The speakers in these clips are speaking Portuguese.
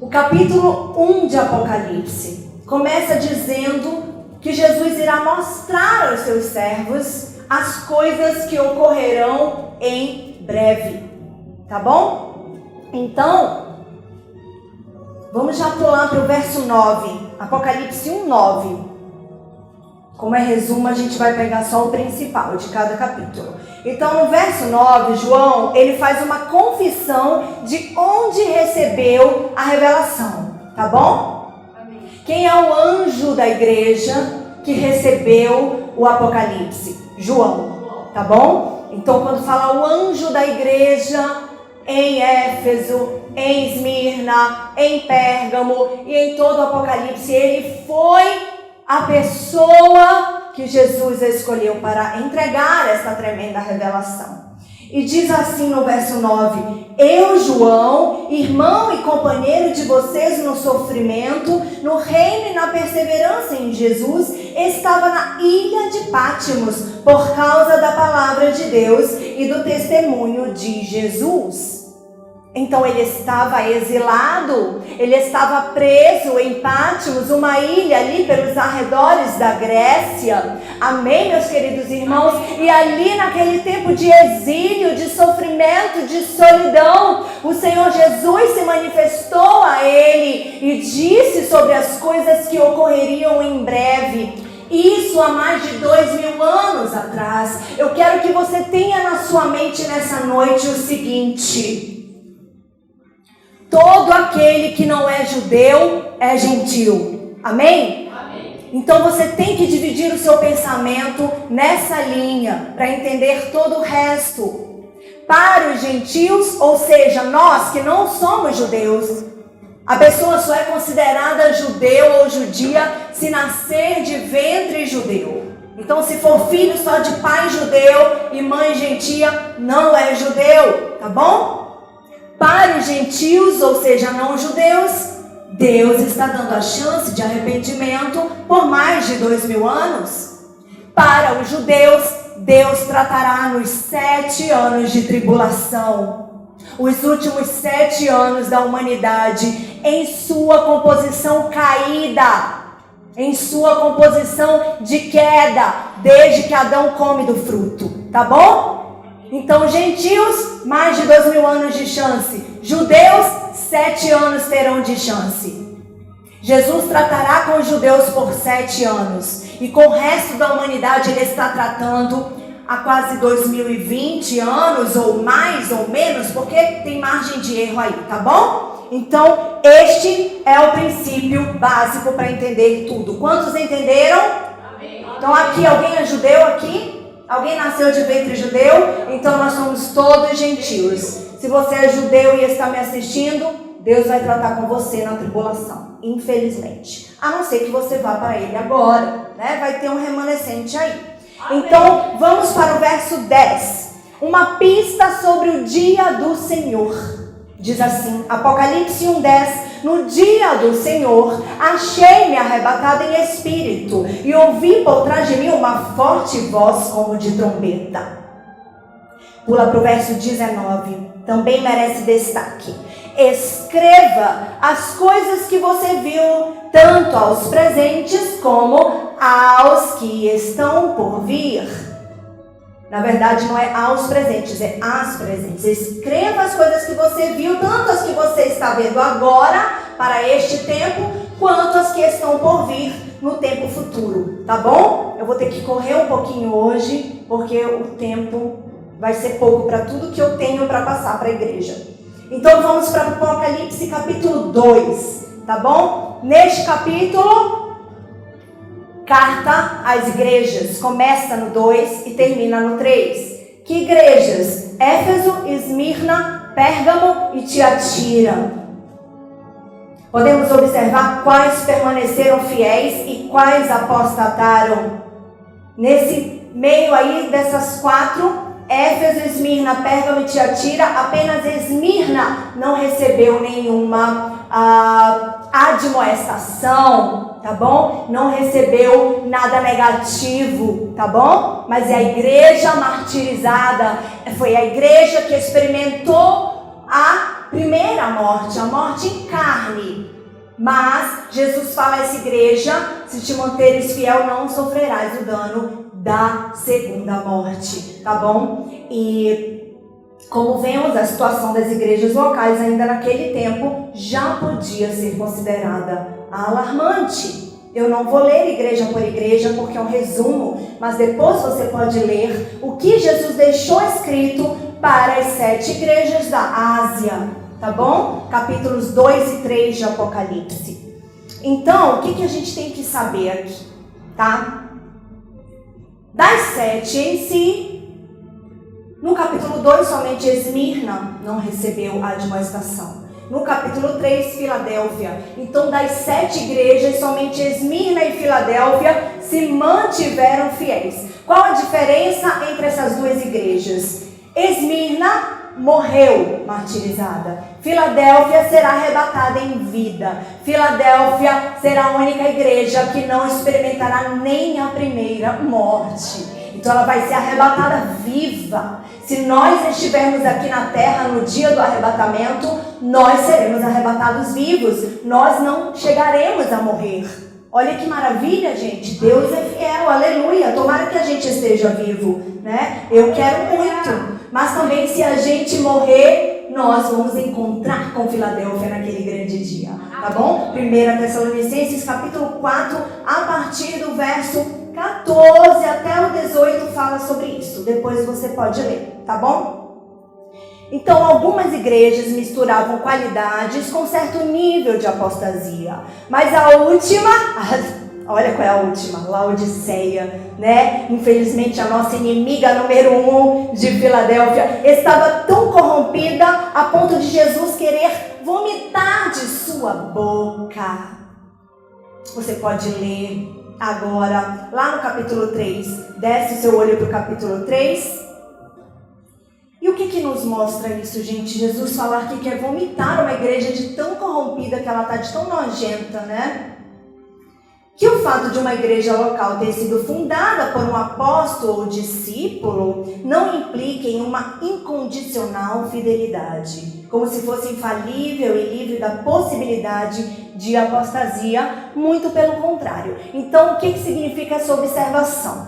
O capítulo 1 de Apocalipse começa dizendo que Jesus irá mostrar aos seus servos as coisas que ocorrerão em breve, tá bom? Então, vamos já pular para o verso 9, Apocalipse 1:9. Como é resumo, a gente vai pegar só o principal de cada capítulo. Então, no verso 9, João, ele faz uma confissão de onde recebeu a revelação, tá bom? Amém. Quem é o anjo da igreja que recebeu o Apocalipse? João, tá bom? Então, quando fala o anjo da igreja em Éfeso, em Esmirna, em Pérgamo e em todo o Apocalipse, ele foi a pessoa que Jesus escolheu para entregar esta tremenda revelação. E diz assim no verso 9: eu, João, irmão e companheiro de vocês no sofrimento, no reino e na perseverança em Jesus, estava na ilha de Pátimos por causa da palavra de Deus e do testemunho de Jesus. Então ele estava exilado, ele estava preso em Pátimos, uma ilha ali pelos arredores da Grécia. Amém, meus queridos irmãos? E ali naquele tempo de exílio, de sofrimento, de solidão, o Senhor Jesus se manifestou a ele e disse sobre as coisas que ocorreriam em breve. Isso há mais de 2000 anos atrás. Eu quero que você tenha na sua mente nessa noite o seguinte: todo aquele que não é judeu é gentil. Amém? Amém. Então você tem que dividir o seu pensamento nessa linha para entender todo o resto. Para os gentios, ou seja, nós que não somos judeus, a pessoa só é considerada judeu ou judia se nascer de ventre judeu. Então, se for filho só de pai judeu e mãe gentia, não é judeu, tá bom? Para os gentios, ou seja, não judeus, Deus está dando a chance de arrependimento por mais de 2000 anos. Para os judeus, Deus tratará nos 7 anos de tribulação, os últimos 7 anos da humanidade, em sua composição caída, em sua composição de queda, desde que Adão come do fruto, tá bom? Então, gentios, mais de 2000 anos de chance. Judeus, 7 anos terão de chance. Jesus tratará com os judeus por 7 anos. E com o resto da humanidade ele está tratando há quase 2020 anos, ou mais ou menos, porque tem margem de erro aí, tá bom? Então, este é o princípio básico para entender tudo. Quantos entenderam? Amém. Então, aqui, alguém é judeu aqui? Alguém nasceu de ventre judeu? Então nós somos todos gentios. Se você é judeu e está me assistindo, Deus vai tratar com você na tribulação, infelizmente. A não ser que você vá para ele agora, né? Vai ter um remanescente aí. Então vamos para o verso 10. Uma pista sobre o dia do Senhor. Diz assim, Apocalipse 1:10. No dia do Senhor, achei-me arrebatada em espírito e ouvi por trás de mim uma forte voz como de trombeta. Pula para o verso 19, também merece destaque. Escreva as coisas que você viu, tanto aos presentes como aos que estão por vir. Na verdade, não é aos presentes, é às presentes. Escreva as coisas que você viu, tanto as que você está vendo agora, para este tempo, quanto as que estão por vir no tempo futuro, tá bom? Eu vou ter que correr um pouquinho hoje, porque o tempo vai ser pouco para tudo que eu tenho para passar para a igreja. Então vamos para o Apocalipse capítulo 2, tá bom? Neste capítulo, carta às igrejas, começa no 2 e termina no 3. Que igrejas? Éfeso, Esmirna, Pérgamo e Tiatira. Podemos observar quais permaneceram fiéis e quais apostataram. Nesse meio aí dessas 4, Éfeso, Esmirna, Pérgamo e Tiatira, apenas Esmirna não recebeu nenhuma admoestação, tá bom? Não recebeu nada negativo, tá bom? Mas é a igreja martirizada, foi a igreja que experimentou a primeira morte, a morte em carne. Mas Jesus fala a essa igreja: se te manteres fiel, não sofrerás o dano da segunda morte, tá bom? E como vemos, a situação das igrejas locais ainda naquele tempo já podia ser considerada alarmante. Eu não vou ler igreja por igreja porque é um resumo, mas depois você pode ler o que Jesus deixou escrito para as 7 igrejas da Ásia, tá bom? Capítulos 2 e 3 de Apocalipse. Então, o que a gente tem que saber aqui, tá? Das 7 em si, no capítulo 2, somente Esmirna não recebeu a admoestação. No capítulo 3, Filadélfia. Então, das 7 igrejas, somente Esmirna e Filadélfia se mantiveram fiéis. Qual a diferença entre essas duas igrejas? Esmirna morreu martirizada. Filadélfia será arrebatada em vida. Filadélfia será a única igreja que não experimentará nem a primeira morte. Então ela vai ser arrebatada viva. Se nós estivermos aqui na terra no dia do arrebatamento, nós seremos arrebatados vivos. Nós não chegaremos a morrer. Olha que maravilha, gente. Deus é fiel, aleluia. Tomara que a gente esteja vivo, né? Eu quero muito. Mas também, se a gente morrer, nós vamos encontrar com Filadélfia naquele grande dia, tá bom? 1 Tessalonicenses capítulo 4, a partir do verso 14 até o 18 fala sobre isso. Depois você pode ler, tá bom? Então, algumas igrejas misturavam qualidades com certo nível de apostasia. Mas a última, olha qual é a última, Laodiceia, né? Infelizmente, a nossa inimiga número 1 de Filadélfia estava tão corrompida a ponto de Jesus querer vomitar de sua boca. Você pode ler agora, lá no capítulo 3, desce o seu olho para o capítulo 3. E o que nos mostra isso, gente? Jesus falar que quer vomitar uma igreja de tão corrompida que ela está, de tão nojenta, né? Que o fato de uma igreja local ter sido fundada por um apóstolo ou discípulo não implica em uma incondicional fidelidade, como se fosse infalível e livre da possibilidade de apostasia, muito pelo contrário. Então, o que significa essa observação,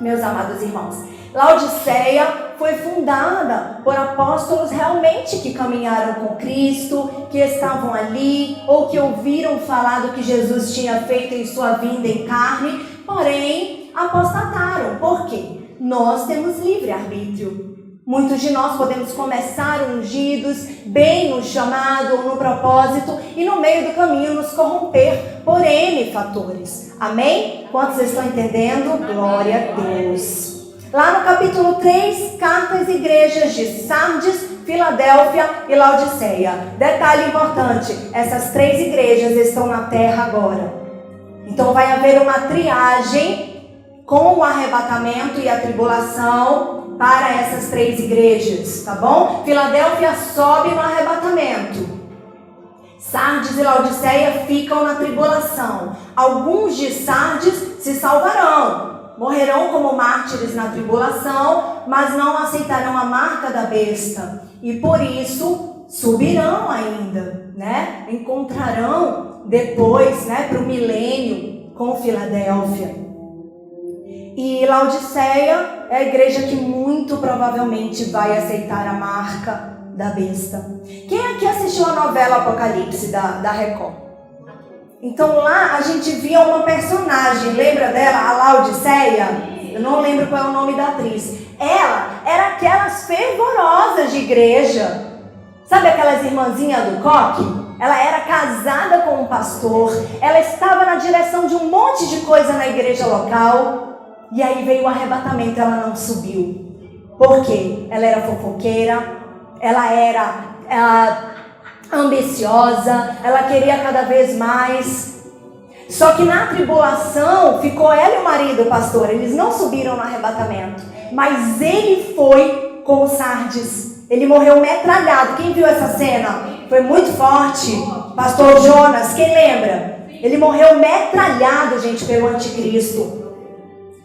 meus amados irmãos? Laodiceia foi fundada por apóstolos realmente que caminharam com Cristo, que estavam ali, ou que ouviram falar do que Jesus tinha feito em sua vinda em carne, porém apostataram. Por quê? Nós temos livre-arbítrio. Muitos de nós podemos começar ungidos, bem no chamado ou no propósito, e no meio do caminho nos corromper por N fatores. Amém? Quantos estão entendendo? Glória a Deus. Lá no capítulo 3, cartas às igrejas de Sardes, Filadélfia e Laodiceia. Detalhe importante, essas 3 igrejas estão na terra agora. Então vai haver uma triagem com o arrebatamento e a tribulação para essas 3 igrejas, tá bom? Filadélfia sobe no arrebatamento. Sardes e Laodiceia ficam na tribulação. Alguns de Sardes se salvarão. Morrerão como mártires na tribulação, mas não aceitarão a marca da besta. E por isso subirão ainda, né? Encontrarão depois, né, para o milênio com Filadélfia. E Laodiceia é a igreja que muito provavelmente vai aceitar a marca da besta. Quem aqui assistiu a novela Apocalipse da Record? Então lá a gente via uma personagem, lembra dela, a Laodiceia? Eu não lembro qual é o nome da atriz. Ela era aquelas fervorosas de igreja. Sabe aquelas irmãzinhas do coque? Ela era casada com um pastor. Ela estava na direção de um monte de coisa na igreja local. E aí veio o arrebatamento, ela não subiu. Por quê? Ela era fofoqueira. Ela era ambiciosa, ela queria cada vez mais. Só que na tribulação ficou ela e o marido, o pastor. Eles não subiram no arrebatamento, mas ele foi com Sardes. Ele morreu metralhado. Quem viu essa cena? Foi muito forte. Pastor Jonas, quem lembra? Ele morreu metralhado, gente, pelo anticristo.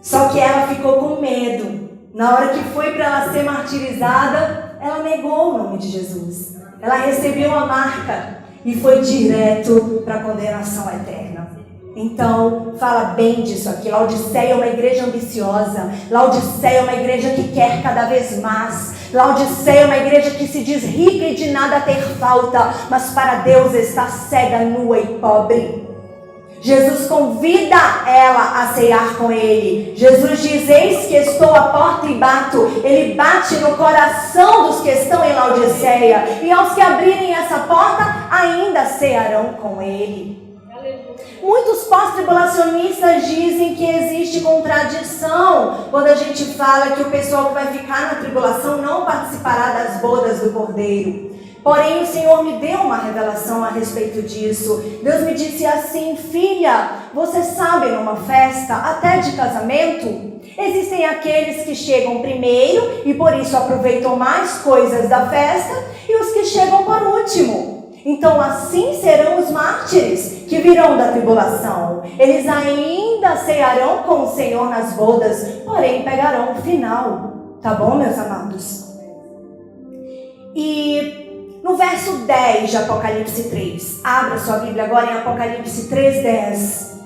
Só que ela ficou com medo. Na hora que foi para ela ser martirizada, ela negou o nome de Jesus. Ela recebeu a marca e foi direto para a condenação eterna. Então, fala bem disso aqui. Laodiceia é uma igreja ambiciosa. Laodiceia é uma igreja que quer cada vez mais. Laodiceia é uma igreja que se diz rica e de nada ter falta, mas para Deus está cega, nua e pobre. Jesus convida ela a ceiar com ele. Jesus diz: eis que estou à porta e bato. Ele bate no coração dos que estão em Laodiceia. E aos que abrirem essa porta, ainda cearão com ele. Muitos pós-tribulacionistas dizem que existe contradição quando a gente fala que o pessoal que vai ficar na tribulação não participará das bodas do Cordeiro. Porém, o Senhor me deu uma revelação a respeito disso. Deus me disse assim: filha, você sabe, numa festa, até de casamento, existem aqueles que chegam primeiro e por isso aproveitam mais coisas da festa, e os que chegam por último. Então assim serão os mártires que virão da tribulação. Eles ainda cearão com o Senhor nas bodas, porém pegarão o final. Tá bom, meus amados? E no verso 10 de Apocalipse 3, abra sua Bíblia agora em Apocalipse 3:10.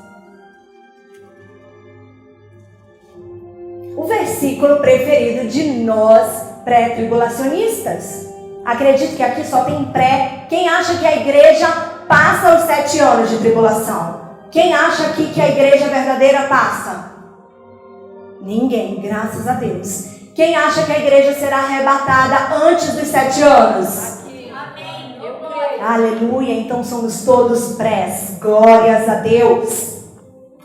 O versículo preferido de nós pré-tribulacionistas. Acredito que aqui só tem pré. Quem acha que a igreja passa os 7 anos de tribulação? Quem acha aqui que a igreja verdadeira passa? Ninguém, graças a Deus. Quem acha que a igreja será arrebatada antes dos 7 anos? Amém. Aleluia, então somos todos prés. Glórias a Deus.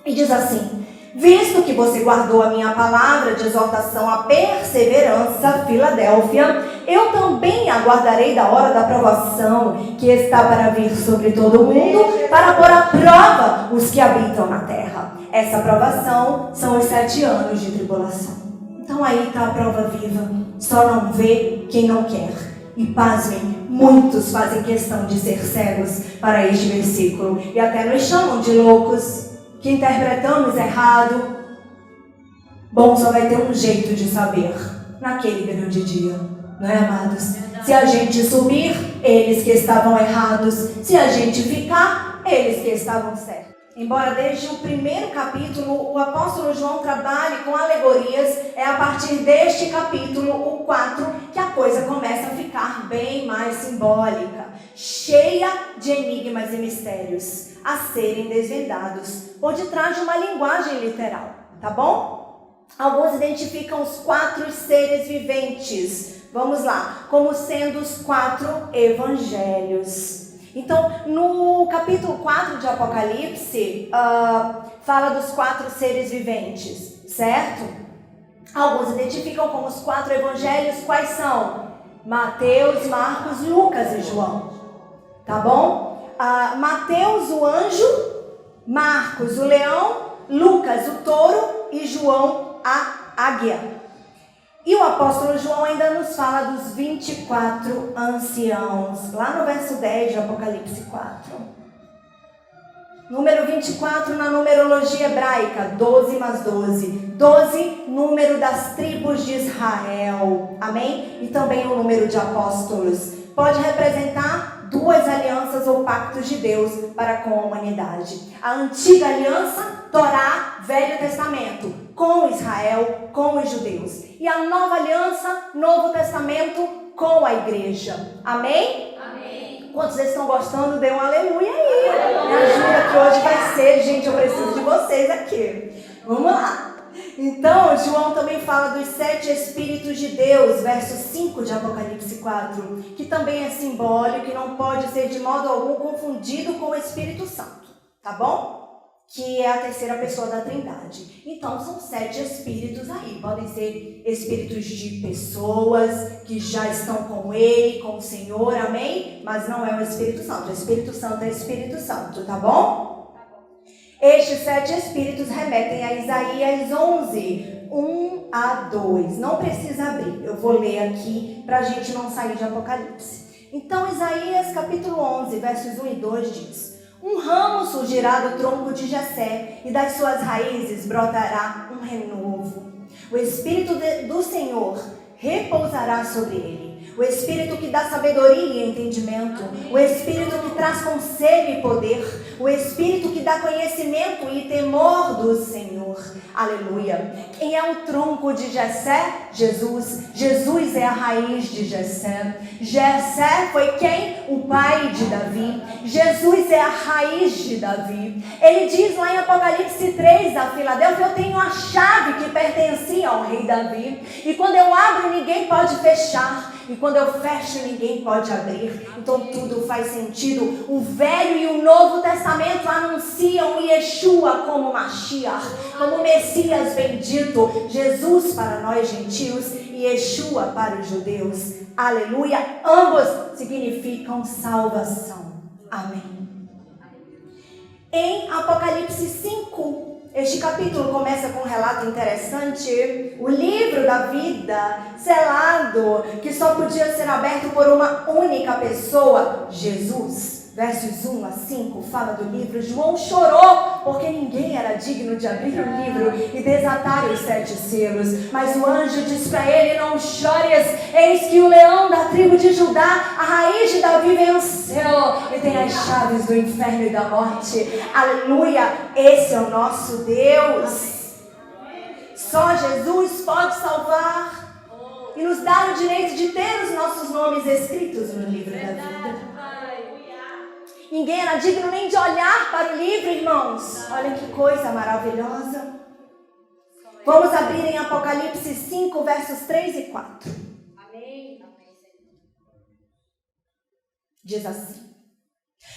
E diz assim: visto que você guardou a minha palavra de exortação à perseverança, Filadélfia, eu também aguardarei da hora da provação que está para vir sobre todo o mundo, para pôr à prova os que habitam na terra. Essa provação são os 7 anos de tribulação. Então aí está a prova viva. Só não vê quem não quer. E pasmem, muitos fazem questão de ser cegos para este versículo. E até nos chamam de loucos, que interpretamos errado. Bom, só vai ter um jeito de saber naquele grande dia, não é, amados? Se a gente subir, eles que estavam errados. Se a gente ficar, eles que estavam certos. Embora desde o primeiro capítulo o apóstolo João trabalhe com alegorias, é a partir deste capítulo, o 4, que a coisa começa a ficar bem mais simbólica, cheia de enigmas e mistérios a serem desvendados por detrás de uma linguagem literal, tá bom? Alguns identificam os 4 seres viventes, vamos lá, como sendo os 4 evangelhos. Então, no capítulo 4 de Apocalipse, fala dos 4 seres viventes, certo? Alguns identificam como os 4 evangelhos. Quais são? Mateus, Marcos, Lucas e João, tá bom? Mateus, o anjo, Marcos, o leão, Lucas, o touro e João, a águia. E o apóstolo João ainda nos fala dos 24 anciãos, lá no verso 10 de Apocalipse 4. Número 24 na numerologia hebraica, 12 mais 12. 12, número das tribos de Israel, amém? E também o número de apóstolos. Pode representar 2 alianças ou pactos de Deus para com a humanidade. A antiga aliança, Torá, Velho Testamento, com Israel, com os judeus. E a nova aliança, Novo Testamento, com a igreja. Amém? Amém. Quantos estão gostando? Dê um aleluia aí. Me ajuda que hoje vai ser, gente, eu preciso de vocês aqui. Vamos lá. Então, João também fala dos 7 Espíritos de Deus, verso 5 de Apocalipse 4, que também é simbólico e não pode ser de modo algum confundido com o Espírito Santo, tá bom? Que é a terceira pessoa da Trindade. Então, são 7 espíritos aí. Podem ser espíritos de pessoas que já estão com Ele, com o Senhor, amém? Mas não é o Espírito Santo. O Espírito Santo é Espírito Santo, tá bom? Estes 7 espíritos remetem a Isaías 11, 1 a 2. Não precisa abrir, eu vou ler aqui para a gente não sair de Apocalipse. Então, Isaías capítulo 11, versos 1 e 2 diz: um ramo surgirá do tronco de Jessé, e das suas raízes brotará um renovo. O Espírito do Senhor repousará sobre ele, O Espírito que dá sabedoria e entendimento. O Espírito que traz conselho e poder. O Espírito que dá conhecimento e temor do Senhor. Aleluia. Quem é o tronco de Jessé? Jesus. Jesus é a raiz de Jessé. Jessé foi quem? O pai de Davi. Jesus é a raiz de Davi. Ele diz lá em Apocalipse 3 a Filadélfia: eu tenho a chave que pertencia ao rei Davi. E quando eu abro, ninguém pode fechar. E quando eu fecho, ninguém pode abrir. Então tudo faz sentido. O Velho e o Novo Testamento anunciam Yeshua como Mashiach, como Messias bendito. Jesus para nós gentios e Yeshua para os judeus. Aleluia. Ambos significam salvação. Amém. Em Apocalipse 5, este capítulo começa com um relato interessante. O livro da vida selado, que só podia ser aberto por uma única pessoa, Jesus. Versos 1 a 5 fala do livro. João chorou porque ninguém era digno de abrir o livro e desatar os 7 selos. Mas o anjo diz para ele: não chores, eis que o leão da tribo de Judá, a raiz de Davi, venceu e tem as chaves do inferno e da morte. Aleluia, esse é o nosso Deus. Só Jesus pode salvar e nos dar o direito de ter os nossos nomes escritos no livro da vida. Ninguém era digno nem de olhar para o livro, irmãos. Olha que coisa maravilhosa. Vamos abrir em Apocalipse 5, versos 3 e 4. Amém. Diz assim: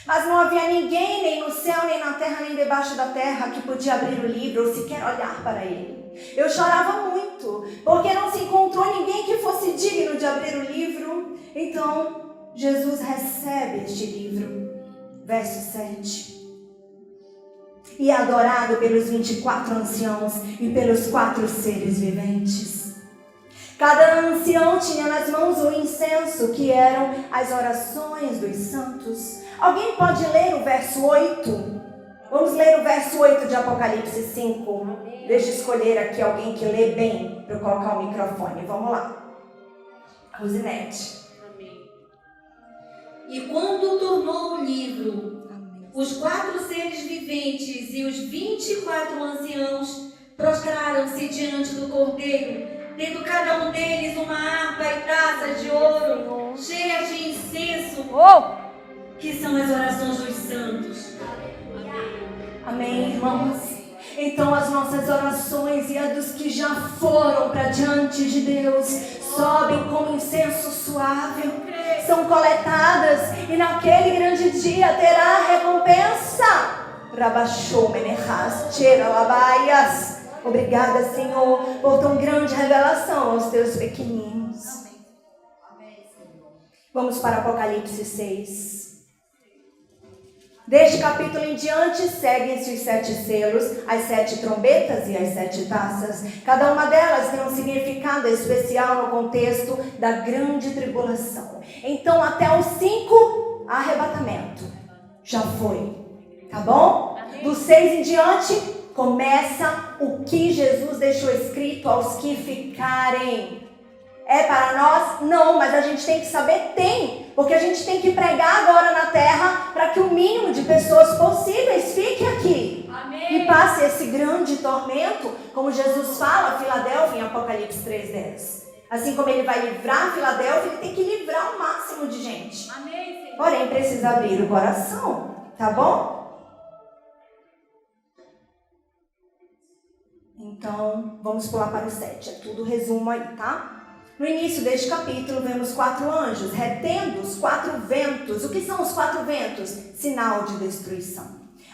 mas não havia ninguém, nem no céu, nem na terra, nem debaixo da terra, que podia abrir o livro ou sequer olhar para ele. Eu chorava muito, porque não se encontrou ninguém que fosse digno de abrir o livro. Então, Jesus recebe este livro. Verso 7. E é adorado pelos 24 anciãos e pelos 4 seres viventes. Cada ancião tinha nas mãos o incenso, que eram as orações dos santos. Alguém pode ler o verso 8? Vamos ler o verso 8 de Apocalipse 5. Deixa eu escolher aqui alguém que lê bem para eu colocar o microfone. Vamos lá. Rosinete. E quando tornou o livro, os 4 seres viventes e os 24 anciãos prostraram-se diante do Cordeiro, tendo cada um deles uma harpa e taça de ouro, cheias de incenso, que são as orações dos santos. Amém, irmãos? Então as nossas orações e as dos que já foram para diante de Deus sobem como incenso suave, são coletadas e naquele grande dia terá recompensa. Rabachou Menechas, Tchera Labaias. Obrigada, Senhor, por tão grande revelação aos teus pequeninos. Vamos para Apocalipse 6. Deste capítulo em diante, seguem-se os 7 selos, as 7 trombetas e as 7 taças. Cada uma delas tem um significado especial no contexto da grande tribulação. Então, até os 5, arrebatamento. Já foi. Tá bom? Do 6 em diante, começa o que Jesus deixou escrito aos que ficarem. É para nós? Não, mas a gente tem que saber, tem. Porque a gente tem que pregar agora na terra para que o mínimo de pessoas possíveis fique aqui. Amém. E passe esse grande tormento, como Jesus fala a Filadélfia em Apocalipse 3:10. Assim como ele vai livrar a Filadélfia, ele tem que livrar o máximo de gente. Amém, Senhor. Porém, precisa abrir o coração, tá bom? Então, vamos pular para o 7. É tudo resumo aí, tá? No início deste capítulo, vemos 4 anjos retendo os 4 ventos. O que são os 4 ventos? Sinal de destruição.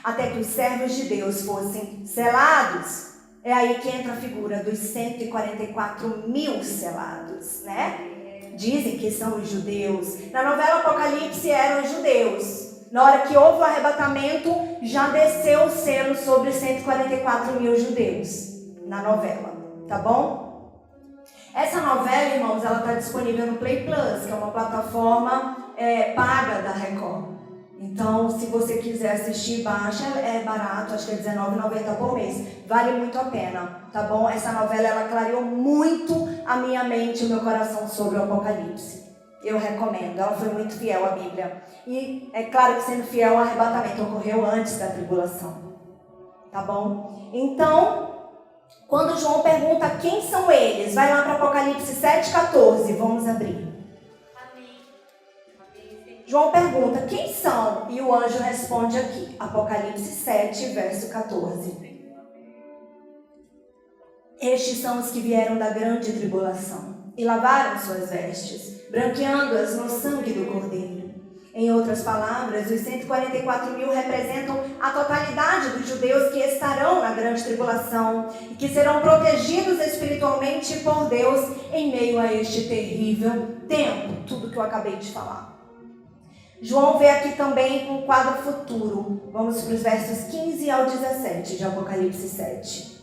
Até que os servos de Deus fossem selados. É aí que entra a figura dos 144 mil selados, né? Dizem que são os judeus. Na novela Apocalipse eram os judeus. Na hora que houve o arrebatamento, já desceu o selo sobre os 144 mil judeus. Na novela, tá bom? Essa novela, irmãos, ela está disponível no Play Plus, que é uma plataforma paga da Record. Então, se você quiser assistir, baixa, é barato, acho que é R$19,90 por mês. Vale muito a pena, tá bom? Essa novela, ela clareou muito a minha mente e o meu coração sobre o Apocalipse. Eu recomendo, ela foi muito fiel à Bíblia. E é claro que sendo fiel, o arrebatamento ocorreu antes da tribulação. Tá bom? Então, quando João pergunta quem são eles, vai lá para Apocalipse 7,14. Vamos abrir. João pergunta quem são? E o anjo responde aqui. Apocalipse 7, verso 14. Estes são os que vieram da grande tribulação e lavaram suas vestes, branqueando-as no sangue do Cordeiro. Em outras palavras, os 144 mil representam a totalidade dos judeus que estarão na grande tribulação e que serão protegidos espiritualmente por Deus em meio a este terrível tempo, tudo que eu acabei de falar. João vê aqui também um quadro futuro. Vamos para os versos 15 ao 17 de Apocalipse 7.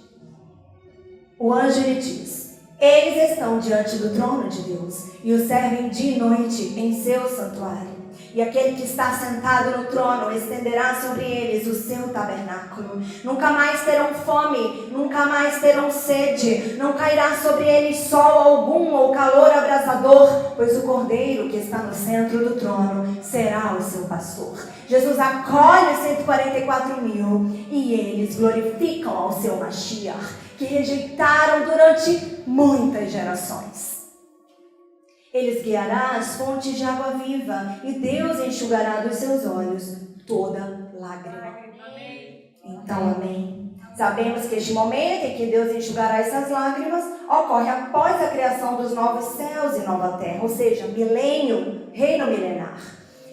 O anjo lhe diz: eles estão diante do trono de Deus e o servem dia e noite em seu santuário. E aquele que está sentado no trono estenderá sobre eles o seu tabernáculo. Nunca mais terão fome, nunca mais terão sede. Não cairá sobre eles sol algum ou calor abrasador, pois o Cordeiro que está no centro do trono será o seu pastor. Jesus acolhe os 144 mil e eles glorificam ao seu Mashiach, que rejeitaram durante muitas gerações. Eles guiará as fontes de água viva e Deus enxugará dos seus olhos toda lágrima. Então, amém. Sabemos que este momento em que Deus enxugará essas lágrimas ocorre após a criação dos novos céus e nova terra, ou seja, milênio, reino milenar.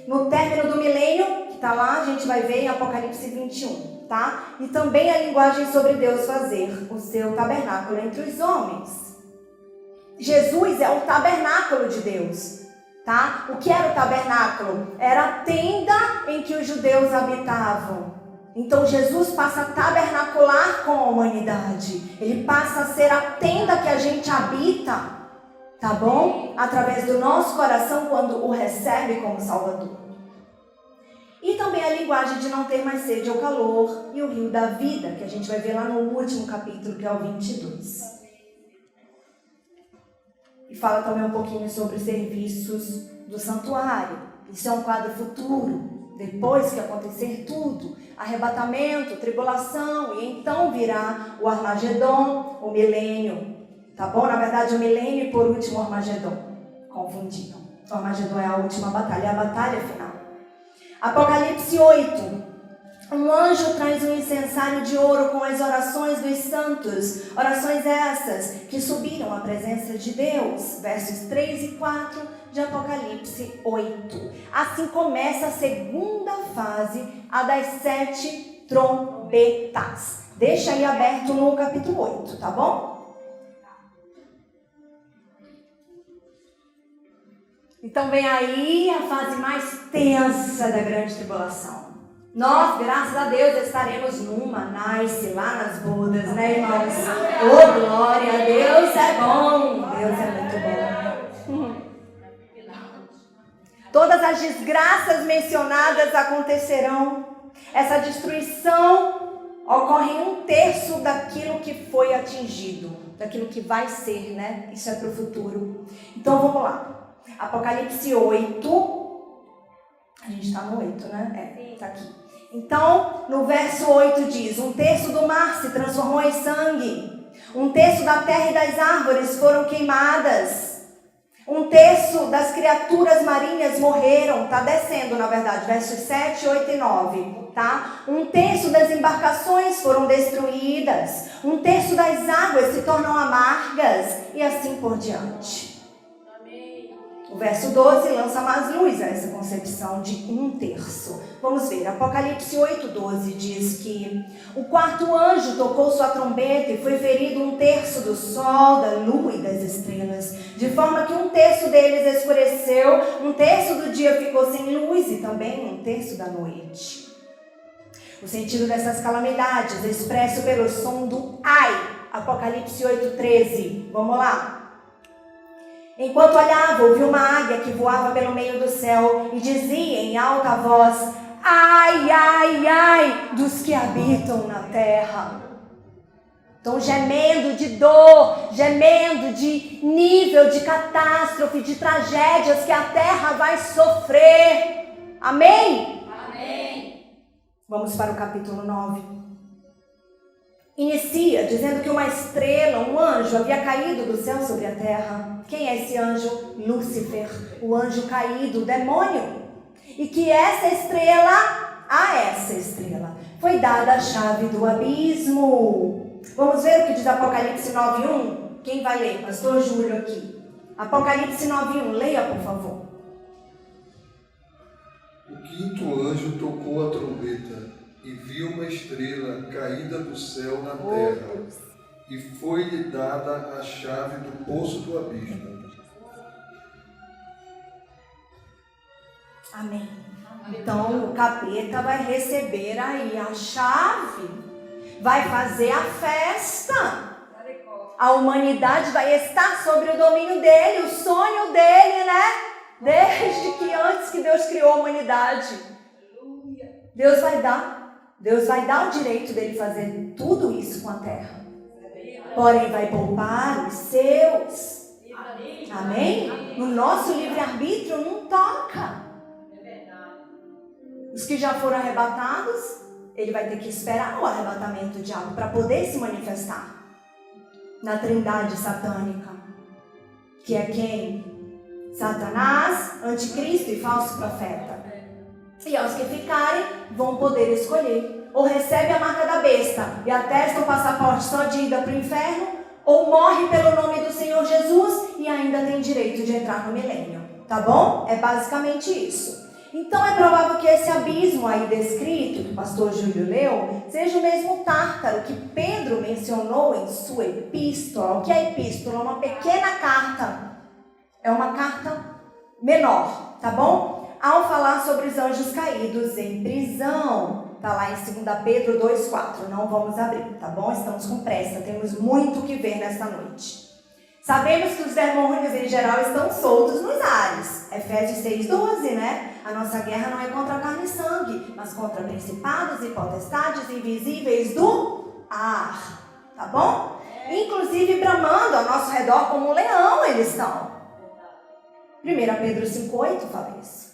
No término do milênio, que está lá, a gente vai ver em Apocalipse 21, tá? E também a linguagem sobre Deus fazer o seu tabernáculo entre os homens. Jesus é o tabernáculo de Deus, tá? O que era o tabernáculo? Era a tenda em que os judeus habitavam. Então Jesus passa a tabernacular com a humanidade. Ele passa a ser a tenda que a gente habita, tá bom? Através do nosso coração quando o recebe como Salvador. E também a linguagem de não ter mais sede ou calor e o rio da vida, que a gente vai ver lá no último capítulo, que é o 22. E fala também um pouquinho sobre os serviços do santuário. Isso é um quadro futuro, depois que acontecer tudo. Arrebatamento, tribulação, e então virá o Armagedon, o milênio. Tá bom? Na verdade, o milênio e por último o Armagedon. Confundiram. O Armagedon é a última batalha, é a batalha final. Apocalipse 8. Um anjo traz um incensário de ouro com as orações dos santos. Orações essas que subiram à presença de Deus. Versos 3 e 4 de Apocalipse 8. Assim começa a segunda fase, a das 7 trombetas. Deixa aí aberto no capítulo 8, tá bom? Então vem aí a fase mais tensa da grande tribulação. Nós, graças a Deus, estaremos numa nice, lá nas bodas, né, irmãos? Oh, glória a Deus, é bom. Deus é muito bom. Todas as desgraças mencionadas acontecerão. Essa destruição ocorre em 1/3 daquilo que foi atingido, daquilo que vai ser, né? Isso é para o futuro. Então, vamos lá. Apocalipse 8. A gente está no 8, né? Está aqui. Então, no verso 8 diz: 1/3 do mar se transformou em sangue. 1/3 da terra e das árvores foram queimadas. 1/3 das criaturas marinhas morreram. Está descendo, na verdade, versos 7, 8 e 9. Tá? 1/3 das embarcações foram destruídas. 1/3 das águas se tornam amargas. E assim por diante. O verso 12 lança mais luz a essa concepção de 1/3. Vamos ver, Apocalipse 8:12 diz que o quarto anjo tocou sua trombeta e foi ferido 1/3 do sol, da lua e das estrelas, de forma que 1/3 deles escureceu, 1/3 do dia ficou sem luz e também 1/3 da noite. O sentido dessas calamidades, expresso pelo som do ai, Apocalipse 8:13. Vamos lá. Enquanto olhava, ouvi uma águia que voava pelo meio do céu e dizia em alta voz: ai, ai, ai dos que habitam na terra. Estão gemendo de dor, gemendo de nível de catástrofe, de tragédias que a terra vai sofrer. Amém? Amém. Vamos para o capítulo 9. Inicia dizendo que uma estrela, um anjo, havia caído do céu sobre a terra. Quem é esse anjo? Lúcifer, o anjo caído, o demônio. E que essa estrela, foi dada a chave do abismo. Vamos ver o que diz Apocalipse 9:1? Quem vai ler? Pastor Júlio aqui. Apocalipse 9:1, leia por favor. O quinto anjo tocou a trombeta e viu uma estrela caída do céu na terra, e foi-lhe dada a chave do poço do abismo. Amém. Então o capeta vai receber aí a chave, vai fazer a festa. A humanidade vai estar sobre o domínio dele, o sonho dele, né? Desde que antes que Deus criou a humanidade. Deus vai dar o direito dele fazer tudo isso com a terra. Porém vai poupar os seus. Amém? No nosso livre-arbítrio não toca. Os que já foram arrebatados, ele vai ter que esperar o arrebatamento do diabo para poder se manifestar na trindade satânica, que é quem? Satanás, anticristo e falso profeta. E aos que ficarem, vão poder escolher. Ou recebe a marca da besta e atesta o passaporte só de ida para o inferno, ou morre pelo nome do Senhor Jesus e ainda tem direito de entrar no milênio. Tá bom? É basicamente isso. Então é provável que esse abismo aí descrito, que o pastor Júlio leu, seja o mesmo Tártaro que Pedro mencionou em sua epístola. O que é epístola? Uma pequena carta. É uma carta menor, tá bom? Ao falar sobre os anjos caídos em prisão. Tá lá em 2 Pedro 2,4. Não vamos abrir, tá bom? Estamos com pressa, temos muito o que ver nesta noite. Sabemos que os demônios em geral estão soltos nos ares. Efésios 6,12, né? A nossa guerra não é contra carne e sangue, mas contra principados e potestades invisíveis do ar. Tá bom? Inclusive bramando ao nosso redor como um leão eles estão. 1 Pedro 5,8 fala isso.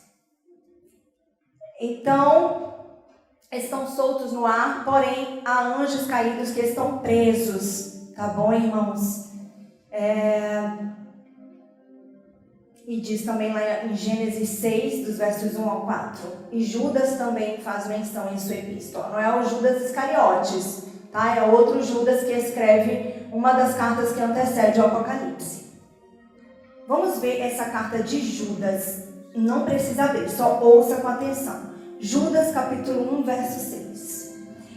Então, estão soltos no ar, porém há anjos caídos que estão presos. Tá bom, irmãos? E diz também lá em Gênesis 6, dos versos 1 ao 4. E Judas também faz menção em sua epístola. Não é o Judas Iscariotes, tá? É outro Judas que escreve uma das cartas que antecede o Apocalipse. Vamos ver essa carta de Judas. Não precisa abrir, só ouça com atenção. Judas capítulo 1, verso 6.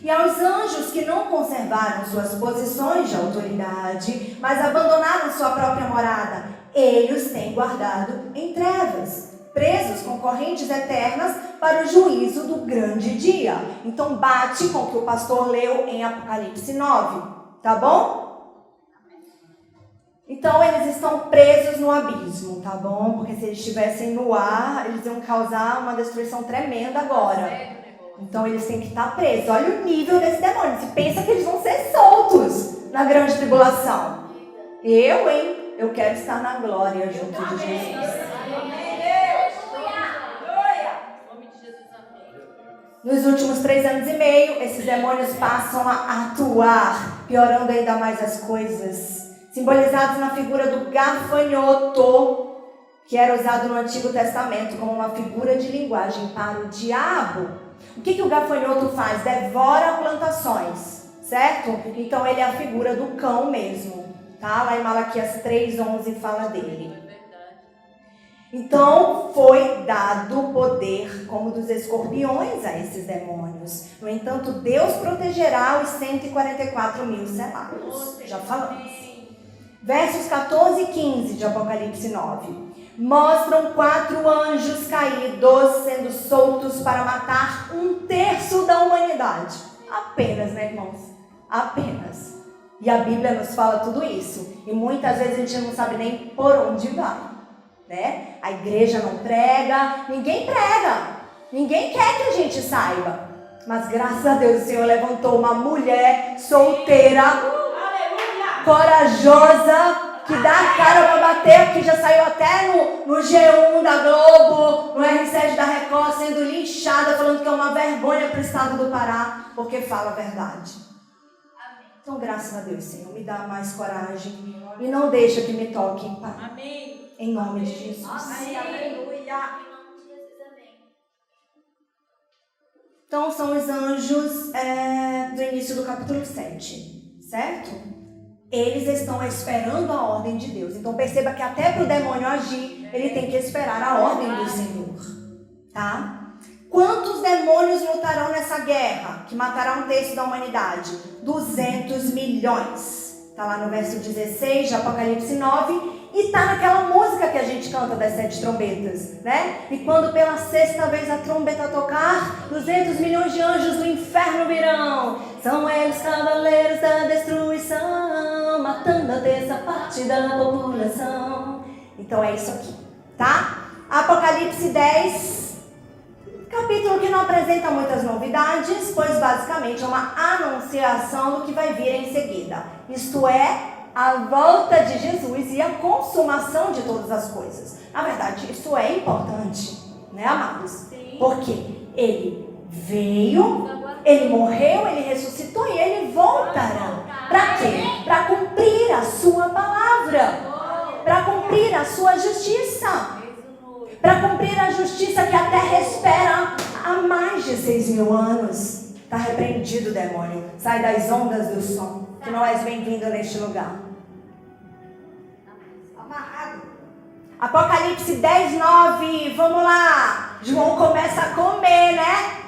E aos anjos que não conservaram suas posições de autoridade, mas abandonaram sua própria morada, ele os tem guardado em trevas, presos com correntes eternas para o juízo do grande dia. Então bate com o que o pastor leu em Apocalipse 9, tá bom? Então eles estão presos no abismo, tá bom? Porque se eles estivessem no ar, eles iam causar uma destruição tremenda agora. Então eles têm que estar presos. Olha o nível desse demônio. Você pensa que eles vão ser soltos na grande tribulação. Eu quero estar na glória junto de Jesus. Nos últimos 3 anos e meio, esses demônios passam a atuar, piorando ainda mais as coisas. Simbolizados na figura do gafanhoto, que era usado no Antigo Testamento como uma figura de linguagem para o diabo. O que o gafanhoto faz? Devora plantações, certo? Então ele é a figura do cão mesmo, tá? Lá em Malaquias 3:11 fala dele. Então foi dado poder como dos escorpiões a esses demônios. No entanto, Deus protegerá os 144 mil selados. Já falamos. Versos 14 e 15 de Apocalipse 9. Mostram 4 anjos caídos sendo soltos para matar 1/3 da humanidade. Apenas, né, irmãos? Apenas. E a Bíblia nos fala tudo isso. E muitas vezes a gente não sabe nem por onde vai, né? A igreja não prega, ninguém prega. Ninguém quer que a gente saiba. Mas graças a Deus o Senhor levantou uma mulher solteira corajosa, que dá a cara pra bater, que já saiu até no G1 da Globo, no R7 da Record, sendo linchada, falando que é uma vergonha para o estado do Pará, porque fala a verdade. Então, graças a Deus, Senhor, me dá mais coragem e não deixa que me toquem, Pai. Amém. Em nome de Jesus. Amém. Aleluia. Então, são os anjos do início do capítulo 7, certo? Eles estão esperando a ordem de Deus. Então, perceba que até para o demônio agir, ele tem que esperar a ordem do Senhor, tá? Quantos demônios lutarão nessa guerra, que matará um terço da humanidade? 200 milhões. Está lá no verso 16 de Apocalipse 9. E está naquela música que a gente canta das 7 trombetas, né? E quando pela 6ª vez a trombeta tocar, 200 milhões de anjos do inferno virão. São eles cavaleiros da destruição, matando a terça parte da população. Então é isso aqui, tá? Apocalipse 10, capítulo que não apresenta muitas novidades, pois basicamente é uma anunciação do que vai vir em seguida. Isto é, a volta de Jesus e a consumação de todas as coisas. Na verdade, isso é importante, né, amados? Sim. Porque ele veio, ele morreu, ele ressuscitou e ele voltará. Para quê? Para cumprir a sua palavra, para cumprir a sua justiça, para cumprir a justiça que a terra espera há mais de 6.000 anos. Está repreendido, demônio. Sai das ondas do som, que não és bem-vindo neste lugar. Amarrado. Apocalipse 10, 9. Vamos lá. João começa a comer, né?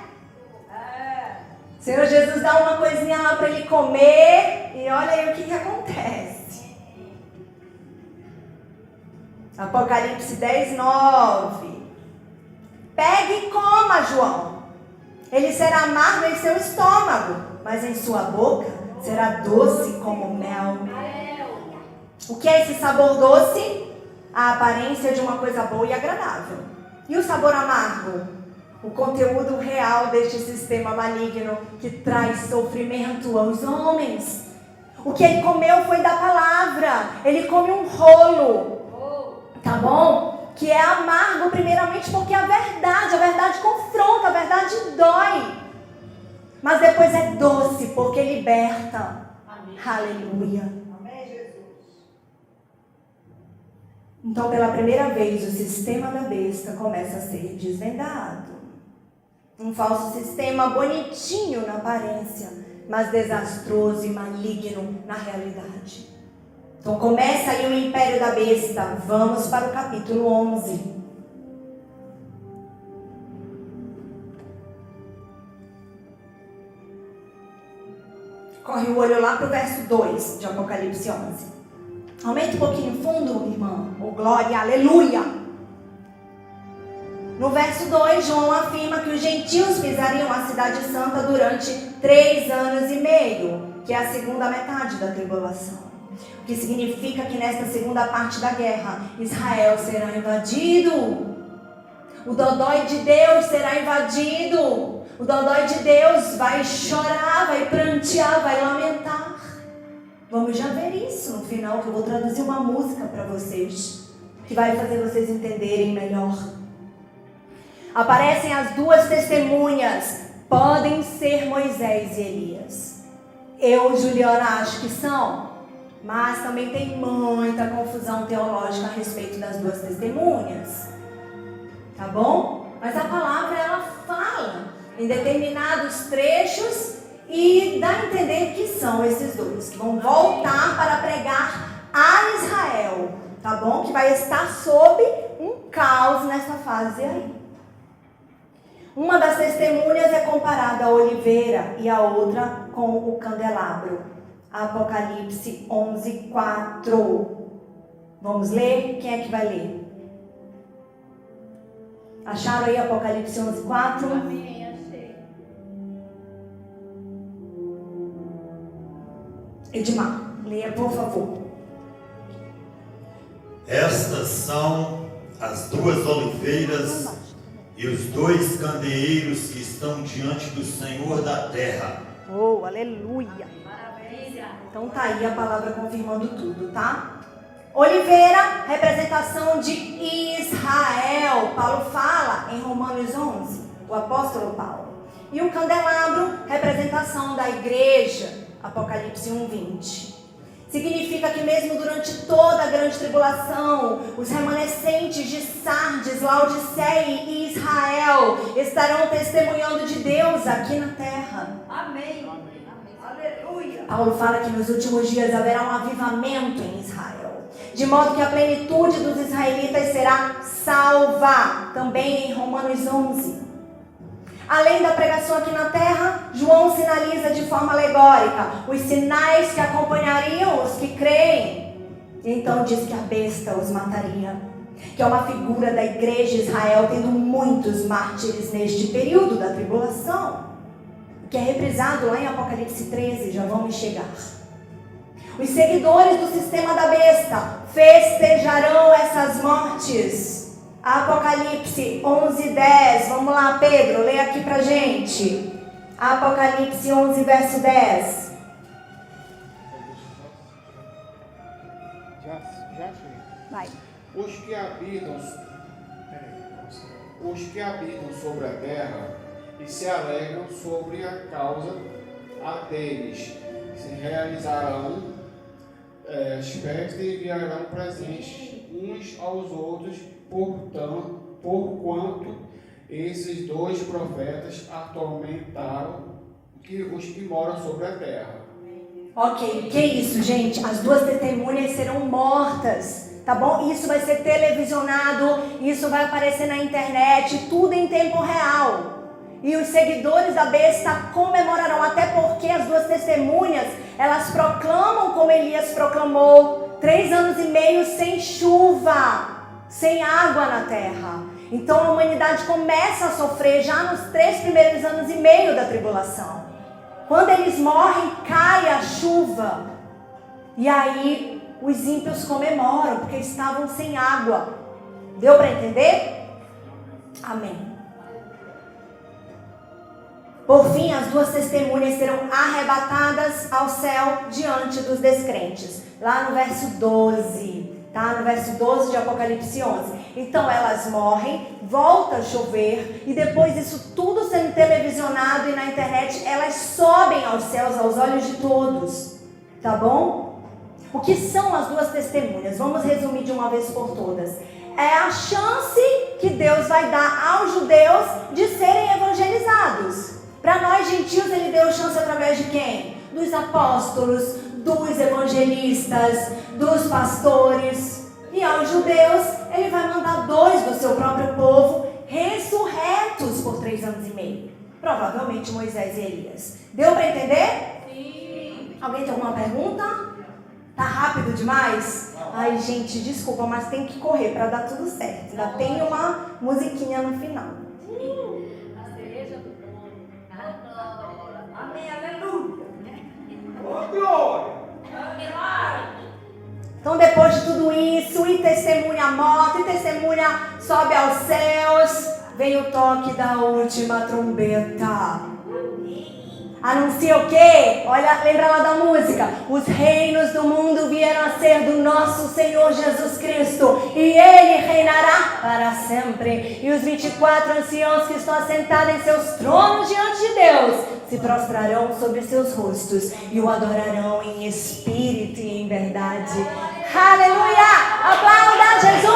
Senhor Jesus dá uma coisinha lá para ele comer. E olha aí o que acontece. Apocalipse 10, 9. Pegue e coma, João. Ele será amargo em seu estômago, mas em sua boca será doce como mel. O que é esse sabor doce? A aparência de uma coisa boa e agradável. E o sabor amargo? O conteúdo real deste sistema maligno que traz sofrimento aos homens. O que ele comeu foi da palavra. Ele come um rolo, tá bom? Que é amargo primeiramente porque a verdade confronta, a verdade dói. Mas depois é doce porque liberta. Amém. Aleluia. Amém, Jesus. Então, pela primeira vez, o sistema da besta começa a ser desvendado. Um falso sistema bonitinho na aparência, mas desastroso e maligno na realidade. Então começa aí o império da besta. Vamos para o capítulo 11. Corre o olho lá para o verso 2 de Apocalipse 11. Aumenta um pouquinho o fundo, irmã. Oh, glória, aleluia. No verso 2, João afirma que os gentios pisariam a cidade santa durante 3 anos e meio, que é a segunda metade da tribulação. O que significa que nesta segunda parte da guerra, Israel será invadido. O dodói de Deus será invadido. O dodói de Deus vai chorar, vai prantear, vai lamentar. Vamos já ver isso no final, que eu vou traduzir uma música para vocês, que vai fazer vocês entenderem melhor. Aparecem as 2 testemunhas. Podem ser Moisés e Elias. Eu, Juliana, acho que são. Mas também tem muita confusão teológica a respeito das 2 testemunhas. Tá bom? Mas a palavra, ela fala em determinados trechos e dá a entender que são esses 2, que vão voltar para pregar a Israel. Tá bom? Que vai estar sob um caos nessa fase aí. Uma das testemunhas é comparada à oliveira e a outra com o candelabro. Apocalipse 11, 4. Vamos ler? Quem é que vai ler? Acharam aí Apocalipse 11, 4? Amém, achei. Edmar, leia por favor. Estas são as 2 oliveiras e os 2 candeeiros que estão diante do Senhor da terra. Oh, aleluia! Então tá aí a palavra confirmando tudo, tá? Oliveira, representação de Israel. Paulo fala em Romanos 11, o apóstolo Paulo. E o candelabro, representação da igreja, Apocalipse 1:20. Significa que mesmo durante toda a grande tribulação, os remanescentes de Sardes, Laodiceia e Israel estarão testemunhando de Deus aqui na terra. Amém. Aleluia. Paulo fala que nos últimos dias haverá um avivamento em Israel, de modo que a plenitude dos israelitas será salva, também em Romanos 11. Além da pregação aqui na terra, João sinaliza de forma alegórica os sinais que acompanhariam os que creem. Então diz que a besta os mataria, que é uma figura da igreja de Israel tendo muitos mártires neste período da tribulação, que é reprisado lá em Apocalipse 13, já vamos chegar. Os seguidores do sistema da besta festejarão essas mortes. Apocalipse 11:10. Vamos lá, Pedro, leia aqui pra gente. Apocalipse 11, verso 10. Já chega. Vai. Os que habitam sobre a terra e se alegram sobre a causa deles, se realizarão as festas e enviarão presentes uns aos outros, porquanto esses 2 profetas atormentaram os que moram sobre a terra. Ok, que isso, gente? As 2 testemunhas serão mortas, tá bom? Isso vai ser televisionado, isso vai aparecer na internet, tudo em tempo real. E os seguidores da besta comemorarão, até porque as 2 testemunhas, elas proclamam como Elias proclamou, 3 anos e meio sem chuva, sem água na terra. Então a humanidade começa a sofrer já nos 3 primeiros anos e meio da tribulação. Quando eles morrem, cai a chuva. E aí os ímpios comemoram, porque estavam sem água. Deu para entender? Amém. Por fim, as 2 testemunhas serão arrebatadas ao céu diante dos descrentes. Lá no verso 12, tá? No verso 12 de Apocalipse 11. Então elas morrem, volta a chover, e depois isso tudo sendo televisionado e na internet, elas sobem aos céus, aos olhos de todos. Tá bom? O que são as 2 testemunhas? Vamos resumir de uma vez por todas. É a chance que Deus vai dar aos judeus de serem evangelizados. Para nós gentios, ele deu chance através de quem? Dos apóstolos, dos evangelistas, dos pastores. E aos judeus, ele vai mandar 2 do seu próprio povo ressurretos por 3 anos e meio. Provavelmente Moisés e Elias. Deu para entender? Sim. Alguém tem alguma pergunta? Tá rápido demais? Ai, gente, desculpa, mas tem que correr para dar tudo certo. Ainda tem uma musiquinha no final. A cereja do bolo. Amém, aleluia. Oh, glória! Então, depois de tudo isso, e testemunha morta, e testemunha sobe aos céus, vem o toque da última trombeta. Anuncia o quê? Olha, lembra lá da música. Os reinos do mundo vieram a ser do nosso Senhor Jesus Cristo, e Ele reinará para sempre. E os 24 anciãos que estão assentados em seus tronos diante de Deus se prostrarão sobre seus rostos e o adorarão em espírito e em verdade. Aleluia! Aplauda Jesus!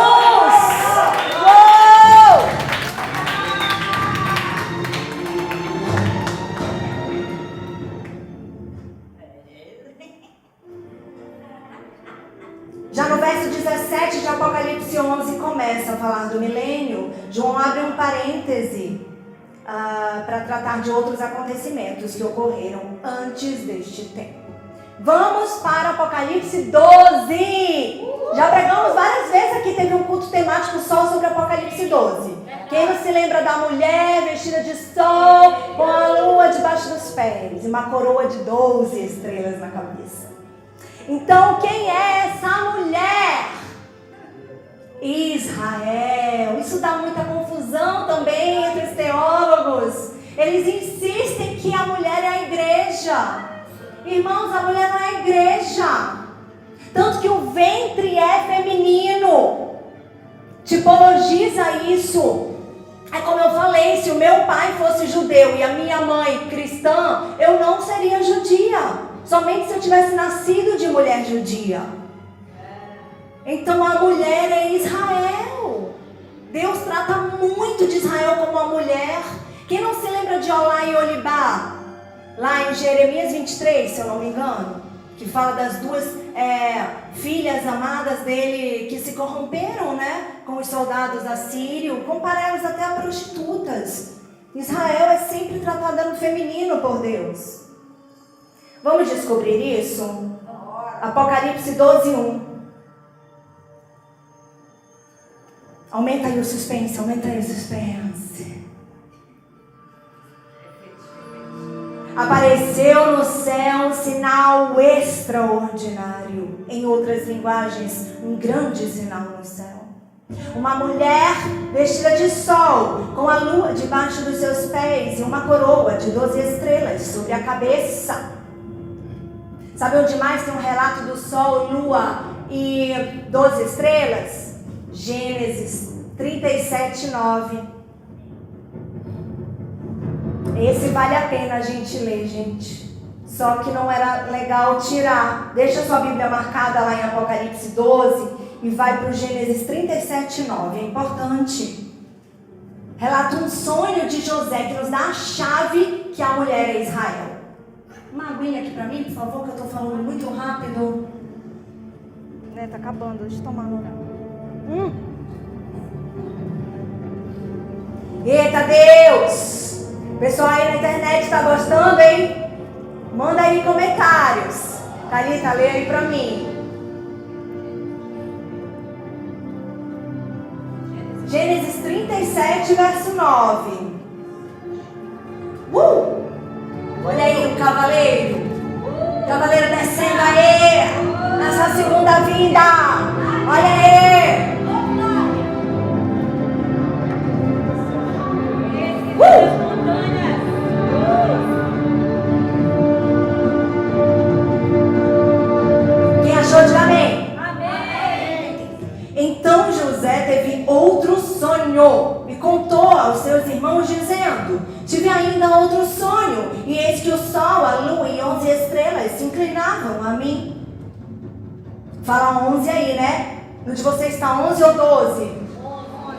Uou! Já no verso 17 de Apocalipse 11 começa a falar do milênio. João abre um parêntese para tratar de outros acontecimentos que ocorreram antes deste tempo. Vamos para Apocalipse 12. Já pregamos várias vezes aqui, teve um culto temático só sobre Apocalipse 12. Quem não se lembra da mulher vestida de sol, com a lua debaixo dos pés e uma coroa de 12 estrelas na cabeça? Então, quem é essa mulher? Israel. Isso dá muita confusão também entre os teólogos. Eles insistem que a mulher é a igreja. Irmãos, a mulher não é a igreja. Tanto que o ventre é feminino. Tipologiza isso. É como eu falei, se o meu pai fosse judeu e a minha mãe cristã, eu não seria judia. Somente se eu tivesse nascido de mulher judia. Então a mulher é Israel. Deus trata muito de Israel como uma mulher. Quem não se lembra de Olá e Olibá? Lá em Jeremias 23, se eu não me engano, que fala das duas filhas amadas dele que se corromperam, né, com os soldados assírios, compara elas até a prostitutas. Israel é sempre tratada no feminino por Deus. Vamos descobrir isso? Apocalipse 12:1. Aumenta aí o suspense, aumenta aí o suspense. Apareceu no céu um sinal extraordinário. Em outras linguagens, um grande sinal no céu. Uma mulher vestida de sol, com a lua debaixo dos seus pés e uma coroa de 12 estrelas sobre a cabeça. Sabe onde mais tem um relato do sol, lua e 12 estrelas? Gênesis 37:9. Esse vale a pena a gente ler, gente. Só que não era legal tirar. Deixa sua Bíblia marcada lá em Apocalipse 12 e vai para o Gênesis 37:9. É importante. Relata um sonho de José que nos dá a chave que a mulher é Israel. Uma aguinha aqui para mim, por favor, que eu estou falando muito rápido. Né, tá acabando, deixa eu tomar não. Eita Deus! O pessoal aí na internet está gostando, hein? Manda aí comentários. Thalita, lê aí pra mim. Gênesis 37, verso 9. Olha aí o cavaleiro. Cavaleiro descendo aí. Nessa segunda vinda. Olha aí. Quem achou, diga amém. Amém. Então José teve outro sonho e contou aos seus irmãos dizendo: tive ainda outro sonho, e eis que o sol, a lua e 11 estrelas se inclinavam a mim. Fala 11 aí, né? No de vocês está 11 ou 12?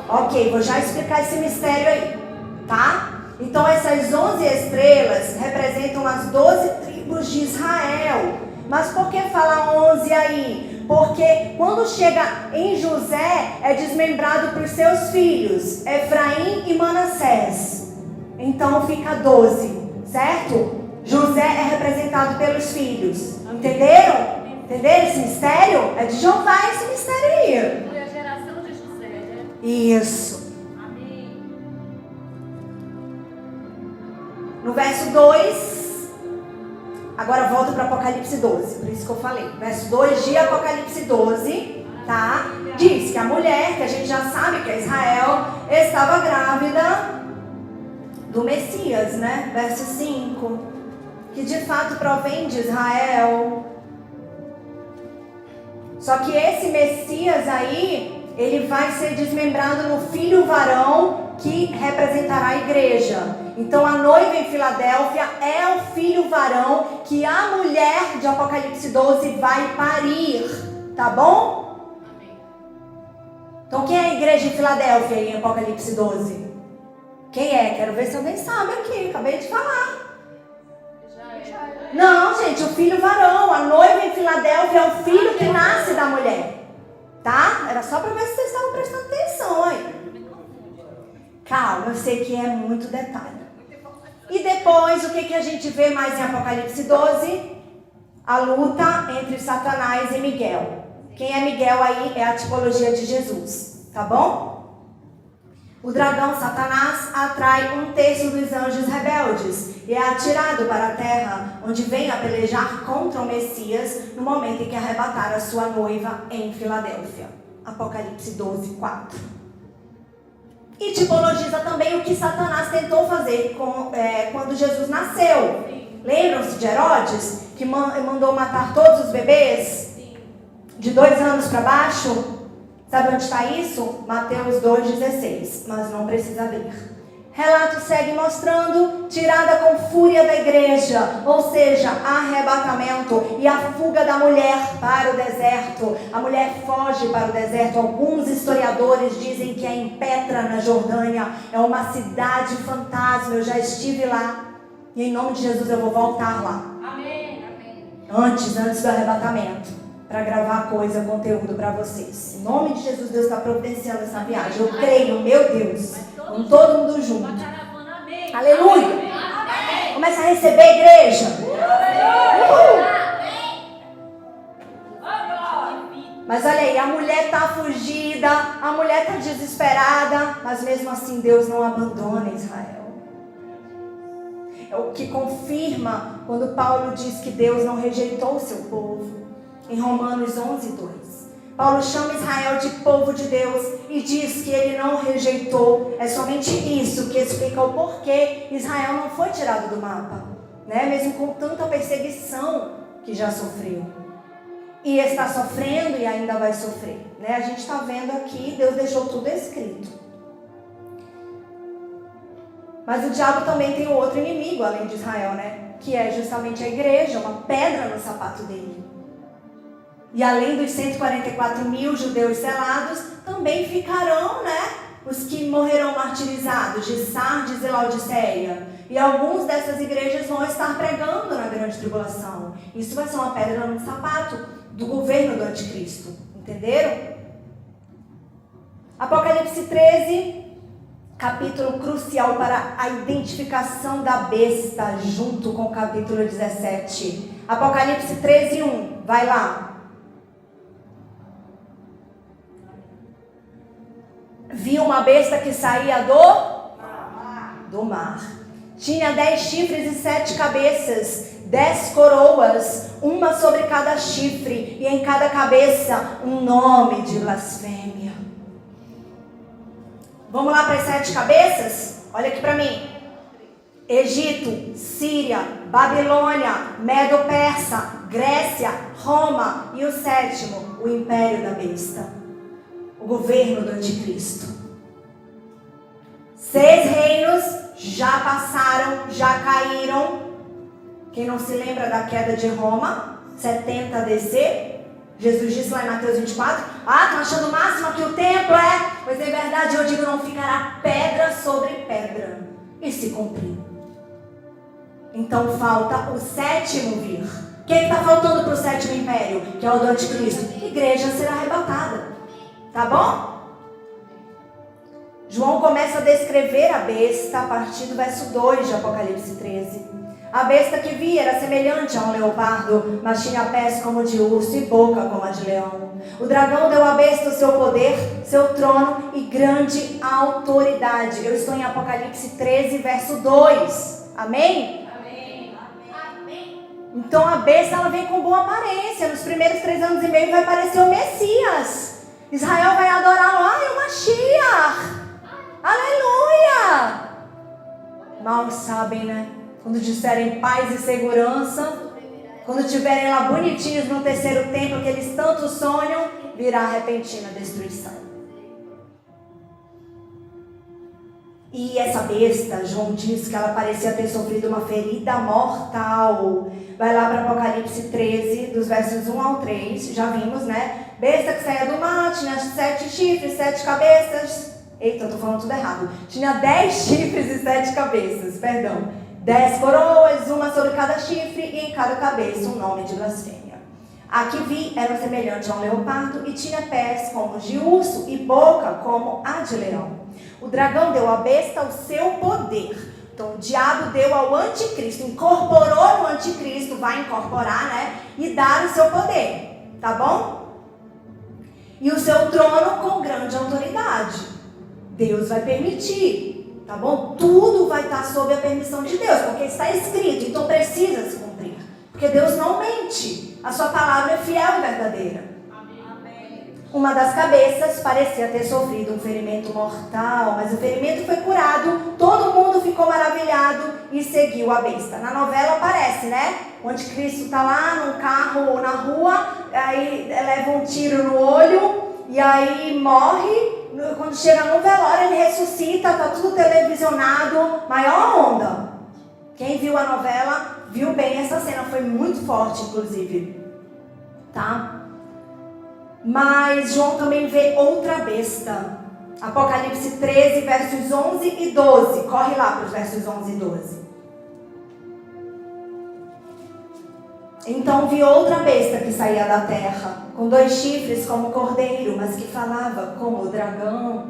Ok, vou já explicar esse mistério aí. Tá? Então essas 11 estrelas representam as 12 tribos de Israel. Mas por que fala 11 aí? Porque quando chega em José, é desmembrado por seus filhos, Efraim e Manassés. Então fica 12, certo? José é representado pelos filhos. Entenderam? Entenderam esse mistério? É de Jeová esse mistério aí. Foi a geração de José, né? Isso. No verso 2, agora volto para Apocalipse 12, por isso que eu falei. Verso 2 de Apocalipse 12, tá? Diz que a mulher, que a gente já sabe que é Israel, estava grávida do Messias, né? Verso 5, que de fato provém de Israel. Só que esse Messias aí, ele vai ser desmembrado no filho varão que representará a igreja. Então a noiva em Filadélfia é o filho varão que a mulher de Apocalipse 12 vai parir. Tá bom? Então quem é a igreja em Filadélfia em Apocalipse 12? Quem é? Quero ver se alguém sabe aqui. Acabei de falar. Não, gente, o filho varão. A noiva em Filadélfia é o filho que nasce da mulher. Tá? Era só para ver se vocês estavam prestando atenção aí. Calma, eu sei que é muito detalhe. E depois, o que a gente vê mais em Apocalipse 12? A luta entre Satanás e Miguel. Quem é Miguel aí é a tipologia de Jesus, tá bom? O dragão Satanás atrai 1/3 dos anjos rebeldes e é atirado para a terra, onde vem a pelejar contra o Messias no momento em que arrebatar a sua noiva em Filadélfia. Apocalipse 12, 4. E tipologiza também o que Satanás tentou fazer quando Jesus nasceu. Lembram-se de Herodes, que mandou matar todos os bebês de 2 anos para baixo? Sabe onde está isso? Mateus 2,16, mas não precisa abrir. Relato segue mostrando tirada com fúria da igreja, ou seja, arrebatamento e a fuga da mulher para o deserto. A mulher foge para o deserto. Alguns historiadores dizem que é em Petra, na Jordânia. É uma cidade fantasma. Eu já estive lá. E em nome de Jesus eu vou voltar lá. Amém. Amém. Antes do arrebatamento, para gravar conteúdo para vocês. Em nome de Jesus, Deus está providenciando essa viagem. Eu creio, meu Deus, com todo mundo junto. Amém. Aleluia. Amém. Começa a receber, igreja. Mas olha aí, a mulher está fugida, a mulher está desesperada, mas mesmo assim Deus não abandona Israel. É o que confirma quando Paulo diz que Deus não rejeitou o seu povo. Em Romanos 11, 2. Paulo chama Israel de povo de Deus e diz que ele não rejeitou. É somente isso que explica o porquê Israel não foi tirado do mapa, né? Mesmo com tanta perseguição que já sofreu. E está sofrendo e ainda vai sofrer, né? A gente está vendo aqui, Deus deixou tudo escrito. Mas o diabo também tem um outro inimigo além de Israel, né? Que é justamente a igreja, uma pedra no sapato dele. E além dos 144 mil judeus selados, também ficarão, né? Os que morrerão martirizados de Sardes e Laodiceia. E alguns dessas igrejas vão estar pregando na grande tribulação. Isso vai ser uma pedra no sapato do governo do anticristo. Entenderam? Apocalipse 13, capítulo crucial para a identificação da besta, junto com o capítulo 17. Apocalipse 13, 1. Vai lá. Viu uma besta que saía do mar. Tinha 10 chifres e 7 cabeças, 10 coroas, uma sobre cada chifre, e em cada cabeça um nome de blasfêmia. Vamos lá para as 7 cabeças? Olha aqui para mim. Egito, Síria, Babilônia, Medo-Persa, Grécia, Roma e o 7º, o império da besta. O governo do anticristo. 6 reinos já passaram, já caíram. Quem não se lembra da queda de Roma? 70 DC. Jesus disse lá em Mateus 24. Estão achando o máximo aqui o templo, é? Pois em verdade eu digo, não ficará pedra sobre pedra. E se cumpriu. Então falta o 7º vir. O que está faltando para o 7º império? Que é o do anticristo. Igreja será arrebatada. Tá bom? João começa a descrever a besta a partir do verso 2 de Apocalipse 13. A besta que vi era semelhante a um leopardo, mas tinha pés como de urso e boca como a de leão. O dragão deu à besta o seu poder, seu trono e grande autoridade. Eu estou em Apocalipse 13, verso 2. Amém? Amém. Amém. Então a besta ela vem com boa aparência. Nos primeiros 3 anos e meio vai aparecer o Messias. Israel vai adorar lá o Mashiach. Aleluia! Mal sabem, né? Quando disserem paz e segurança, quando estiverem lá bonitinhos no 3º templo que eles tanto sonham, virá repentina destruição. E essa besta, João diz que ela parecia ter sofrido uma ferida mortal. Vai lá para Apocalipse 13, dos versos 1 ao 3, já vimos, né? Besta que saía do mar, tinha 7 chifres, 7 cabeças. Eita, eu tô falando tudo errado. Tinha 10 chifres e 7 cabeças, perdão. 10 coroas, uma sobre cada chifre e em cada cabeça um nome de blasfêmia. A que vi era semelhante a um leopardo e tinha pés como de urso e boca como a de leão. O dragão deu à besta o seu poder. Então o diabo deu ao anticristo, incorporou no anticristo, vai incorporar, né? E dar o seu poder, tá bom? E o seu trono com grande autoridade. Deus vai permitir, tá bom? Tudo vai estar sob a permissão de Deus, porque está escrito, então precisa se cumprir. Porque Deus não mente, a sua palavra é fiel e verdadeira. Amém. Uma das cabeças parecia ter sofrido um ferimento mortal, mas o ferimento foi curado, todo mundo ficou maravilhado e seguiu a besta. Na novela aparece, né? O anticristo está lá num carro na rua, aí leva um tiro no olho e aí morre. Quando chega no velório ele ressuscita, tá tudo televisionado, maior onda. Quem viu a novela viu bem essa cena, foi muito forte inclusive, tá? Mas João também vê outra besta. Apocalipse 13, versos 11 e 12. Corre lá para os versos 11 e 12. Então vi outra besta que saía da terra, com 2 chifres como o cordeiro, mas que falava como o dragão.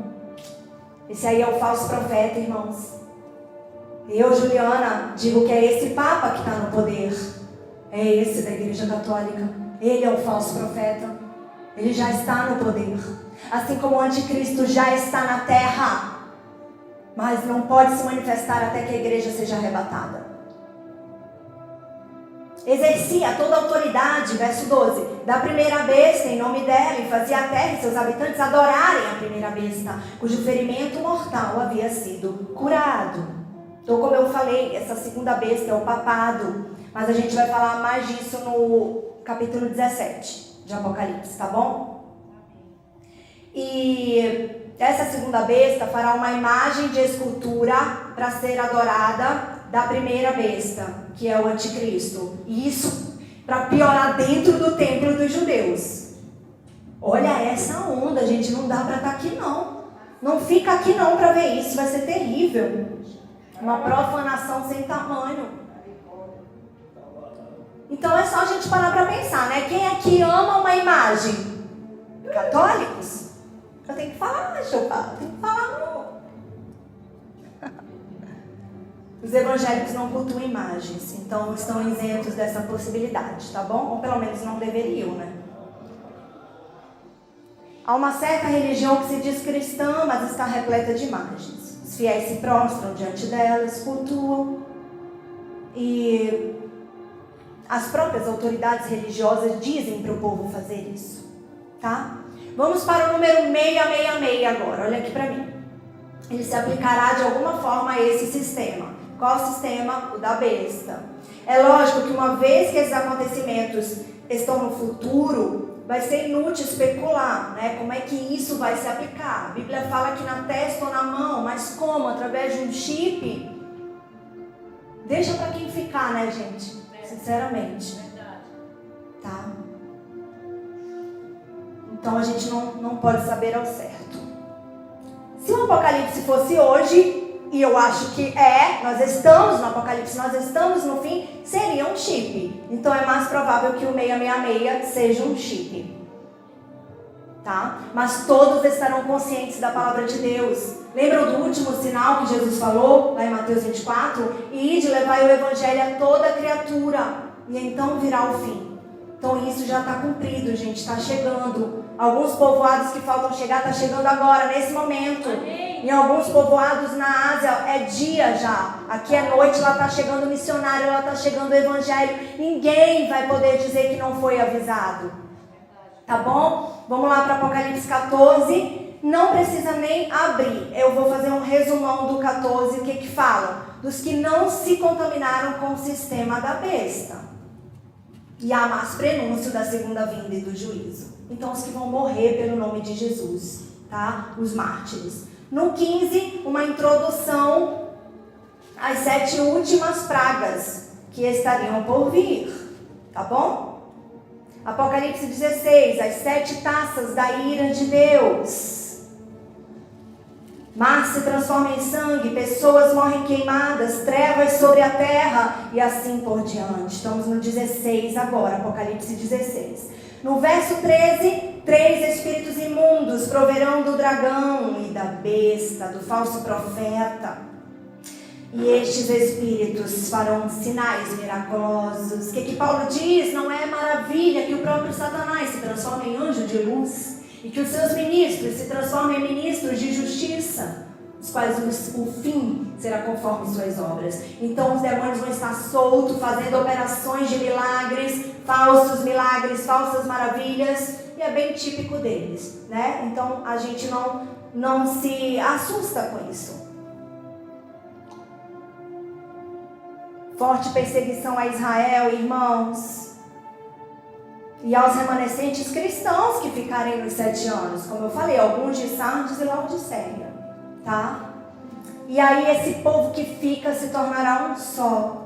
Esse aí é o falso profeta, irmãos. Eu, Juliana, digo que é esse Papa que está no poder. É esse da Igreja Católica. Ele é o falso profeta. Ele já está no poder. Assim como o anticristo já está na terra. Mas não pode se manifestar até que a igreja seja arrebatada. Exercia toda a autoridade, verso 12, da primeira besta em nome dela, e fazia a terra e seus habitantes adorarem a primeira besta, cujo ferimento mortal havia sido curado. Então, como eu falei, essa segunda besta é o papado. Mas a gente vai falar mais disso no capítulo 17. De Apocalipse, tá bom? E essa segunda besta fará uma imagem de escultura para ser adorada da primeira besta, que é o anticristo. E isso para piorar dentro do templo dos judeus. Olha essa onda, gente, não dá para estar aqui não. Não fica aqui não para ver isso, vai ser terrível. Uma profanação sem tamanho. Então é só a gente parar para pensar, né? Quem aqui ama uma imagem? Católicos? Eu tenho que falar, Chopin. Tem que falar, não. Os evangélicos não cultuam imagens, então estão isentos dessa possibilidade, tá bom? Ou pelo menos não deveriam, né? Há uma certa religião que se diz cristã, mas está repleta de imagens. Os fiéis se prostram diante delas, cultuam e as próprias autoridades religiosas dizem para o povo fazer isso, tá? Vamos para o número 666 agora, olha aqui para mim. Ele se aplicará de alguma forma a esse sistema. Qual sistema? O da besta. É lógico que uma vez que esses acontecimentos estão no futuro, vai ser inútil especular, né? Como é que isso vai se aplicar? A Bíblia fala que na testa ou na mão, mas como? Através de um chip? Deixa para quem ficar, né, gente? Sinceramente. Tá? Então a gente não pode saber ao certo. Se o Apocalipse fosse hoje, e eu acho que nós estamos no Apocalipse, nós estamos no fim, seria um chip. Então é mais provável que o 666 seja um chip. Tá? Mas todos estarão conscientes da palavra de Deus. Lembram do último sinal que Jesus falou, lá em Mateus 24? Ide, levai o evangelho a toda criatura, e então virá o fim. Então isso já está cumprido, gente, está chegando. Alguns povoados que faltam chegar, está chegando agora, nesse momento. Amém. Em alguns povoados na Ásia é dia já. Aqui é noite, lá está chegando o missionário, lá está chegando o evangelho. Ninguém vai poder dizer que não foi avisado. Tá bom? Vamos lá para Apocalipse 14. Não precisa nem abrir. Eu vou fazer um resumão do 14. O que fala? Dos que não se contaminaram com o sistema da besta. E há mais prenúncio da segunda vinda e do juízo. Então, os que vão morrer pelo nome de Jesus, tá? Os mártires. No 15, uma introdução às 7 últimas pragas que estariam por vir. Tá bom? Apocalipse 16, as 7 taças da ira de Deus. Mar se transforma em sangue, pessoas morrem queimadas, trevas sobre a terra e assim por diante. Estamos no 16 agora, Apocalipse 16. No verso 13, 3 espíritos imundos proverão do dragão e da besta, do falso profeta. E estes espíritos farão sinais miraculosos. O que Paulo diz? Não é maravilha que o próprio Satanás se transforme em anjo de luz e que os seus ministros se transformem em ministros de justiça, os quais o fim será conforme suas obras. Então os demônios vão estar soltos, fazendo operações de milagres, falsas maravilhas. e é bem típico deles, né? Então a gente não se assusta com isso. Forte perseguição a Israel, irmãos, e aos remanescentes cristãos que ficarem nos 7 anos, como eu falei, alguns de Sardes e Laodiceia, tá? E aí esse povo que fica se tornará um só.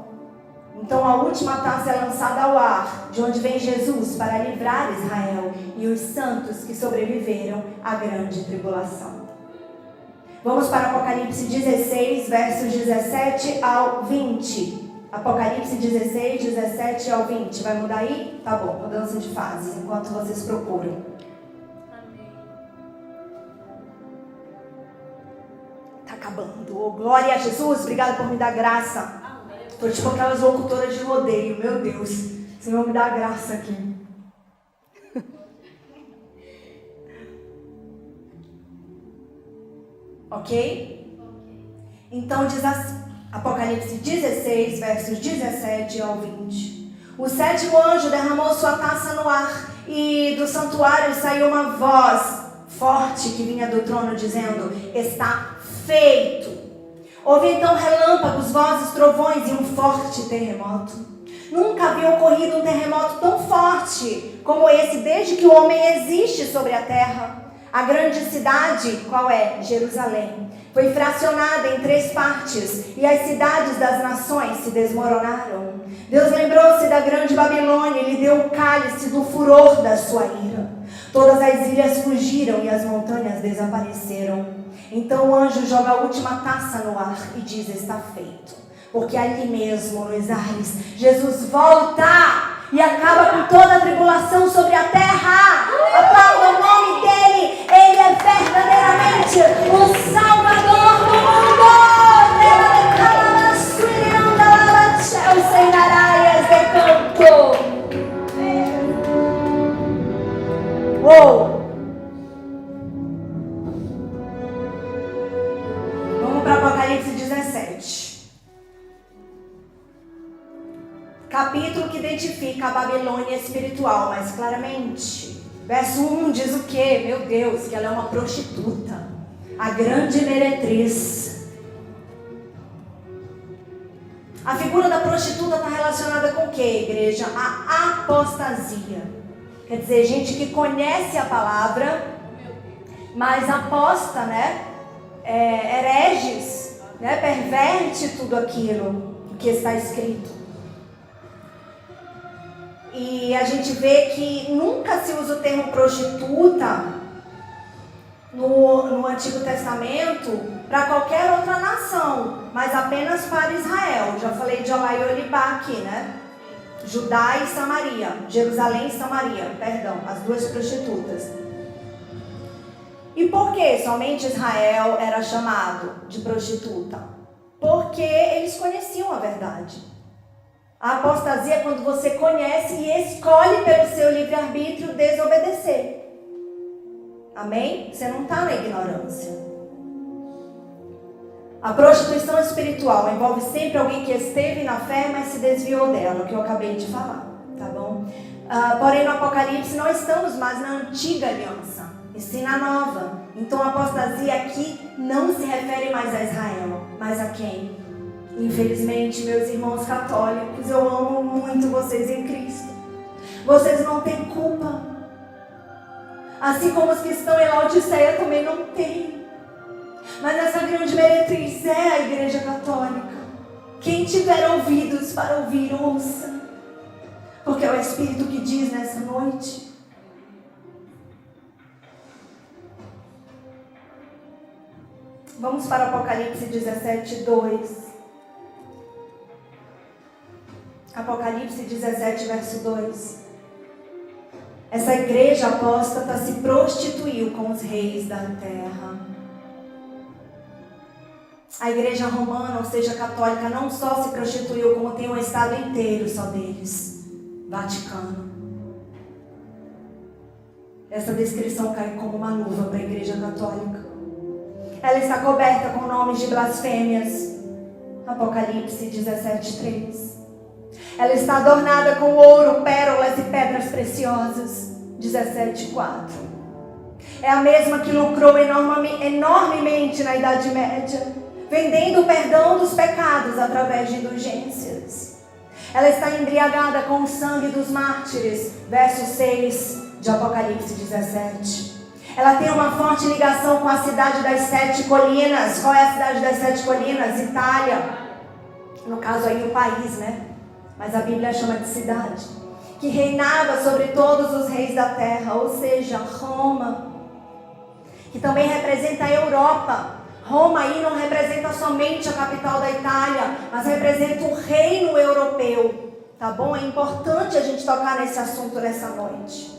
Então a última taça é lançada ao ar, de onde vem Jesus para livrar Israel e os santos que sobreviveram à grande tribulação. Vamos para Apocalipse 16, versos 17 ao 20. Apocalipse 16, 17 ao 20. Vai mudar aí? Tá bom, mudança de fases, enquanto vocês procuram. Tá acabando. Oh, glória a Jesus, obrigado por me dar graça. Tô tipo aquelas locutoras de rodeio, meu Deus. Senhor, me dá graça aqui. Ok? Então diz assim. Apocalipse 16, versos 17 ao 20. O 7º anjo derramou sua taça no ar, e do santuário saiu uma voz forte que vinha do trono, dizendo: está feito. Houve então relâmpagos, vozes, trovões e um forte terremoto. Nunca havia ocorrido um terremoto tão forte como esse desde que o homem existe sobre a terra. A grande cidade, qual é? Jerusalém, foi fracionada em 3 partes, e as cidades das nações se desmoronaram. Deus lembrou-se da grande Babilônia e lhe deu o cálice do furor da sua ira. Todas as ilhas fugiram e as montanhas desapareceram. Então o anjo joga a última taça no ar e diz: está feito. Porque ali mesmo, nos ares, Jesus volta e acaba com toda a tribulação sobre a terra. Aplauda o nome dele. Ele é verdadeiramente o Salvador do mundo. Uou! Vamos para Apocalipse 17. Capítulo que identifica a Babilônia espiritual mais claramente. Verso 1 diz o quê? Meu Deus, que ela é uma prostituta, a grande meretriz. A figura da prostituta está relacionada com o quê, igreja? A apostasia. Quer dizer, gente que conhece a palavra, mas aposta, né? Hereges, né? Perverte tudo aquilo que está escrito. E a gente vê que nunca se usa o termo prostituta no Antigo Testamento para qualquer outra nação, mas apenas para Israel. Já falei de Olá e Olibá aqui, né? Judá e Samaria, Jerusalém e Samaria, perdão, as 2 prostitutas. E por que somente Israel era chamado de prostituta? Porque eles conheciam a verdade. A apostasia é quando você conhece e escolhe pelo seu livre-arbítrio desobedecer. Amém? Você não está na ignorância. A prostituição espiritual envolve sempre alguém que esteve na fé, mas se desviou dela, o que eu acabei de falar, tá bom? Porém, no Apocalipse não estamos mais na antiga aliança, e sim na nova. Então a apostasia aqui não se refere mais a Israel, mas a quem? Infelizmente, meus irmãos católicos, eu amo muito vocês em Cristo. Vocês não têm culpa. Assim como os que estão em Laodiceia também não têm. Mas essa grande meretriz é a Igreja Católica. Quem tiver ouvidos para ouvir, ouça. Porque é o Espírito que diz nessa noite. Vamos para Apocalipse 17, 2. Apocalipse 17, verso 2. Essa igreja apóstata se prostituiu com os reis da terra. A igreja romana, ou seja, católica, não só se prostituiu, como tem um estado inteiro só deles. Vaticano. Essa descrição cai como uma luva para a igreja católica. Ela está coberta com nomes de blasfêmias. Apocalipse 17, 3. Ela está adornada com ouro, pérolas e pedras preciosas. 17:4. É a mesma que lucrou enormemente na Idade Média, vendendo o perdão dos pecados através de indulgências. Ela está embriagada com o sangue dos mártires, verso 6 de Apocalipse 17. Ela tem uma forte ligação com a cidade das 7 colinas. Qual é a cidade das 7 colinas? Itália. No caso aí o país, né? Mas a Bíblia chama de cidade. Que reinava sobre todos os reis da terra, ou seja, Roma. Que também representa a Europa. Roma aí não representa somente a capital da Itália, mas representa o reino europeu. Tá bom? É importante a gente tocar nesse assunto nessa noite.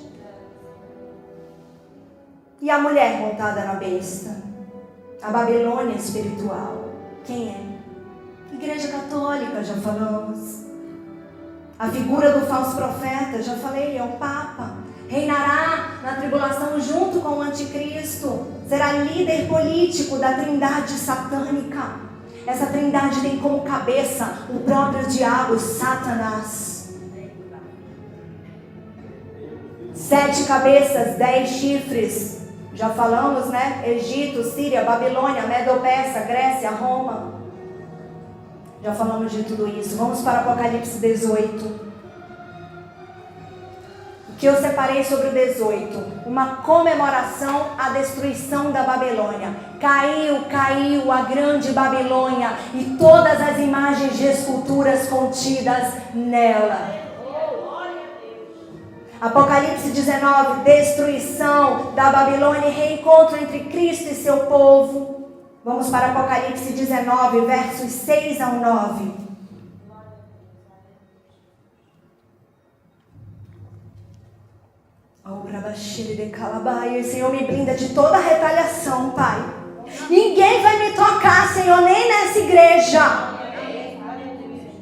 E a mulher montada na besta? A Babilônia espiritual. Quem é? Igreja Católica, já falamos. A figura do falso profeta, já falei, é o Papa. Reinará na tribulação junto com o anticristo. Será líder político da trindade satânica. Essa trindade tem como cabeça o próprio diabo, Satanás. 7 cabeças, 10 chifres. Já falamos, né? Egito, Síria, Babilônia, Medo-Persa, Grécia, Roma. Já falamos de tudo isso. Vamos para Apocalipse 18. O que eu separei sobre o 18? Uma comemoração à destruição da Babilônia. Caiu a grande Babilônia e todas as imagens de esculturas contidas nela. Apocalipse 19, destruição da Babilônia e reencontro entre Cristo e seu povo. Vamos para Apocalipse 19, versos 6 ao 9. O Senhor me blinda de toda retaliação, Pai. Ninguém vai me tocar, Senhor, nem nessa igreja.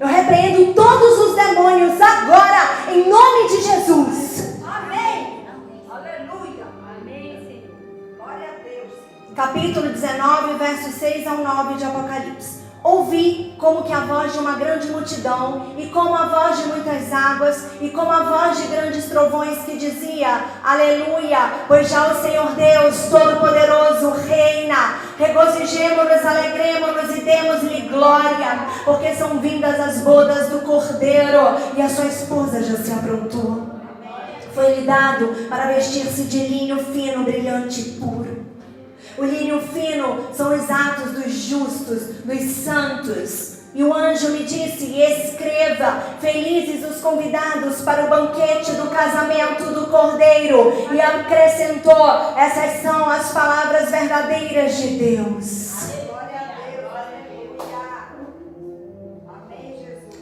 Eu repreendo todos os demônios agora, em nome de Jesus. Amém. Aleluia. Amém, Senhor. Glória a Deus. Capítulo 19, versos 6 ao 9 de Apocalipse. Ouvi como que a voz de uma grande multidão, e como a voz de muitas águas, e como a voz de grandes trovões que dizia: Aleluia, pois já o Senhor Deus Todo-Poderoso reina. Regozijemo-nos, alegremo-nos e demos-lhe glória, porque são vindas as bodas do Cordeiro, e a sua esposa já se aprontou. Foi-lhe dado para vestir-se de linho fino, brilhante e puro. O linho fino são os atos dos justos, dos santos. E o anjo me disse: escreva, felizes os convidados para o banquete do casamento do Cordeiro. E acrescentou: essas são as palavras verdadeiras de Deus.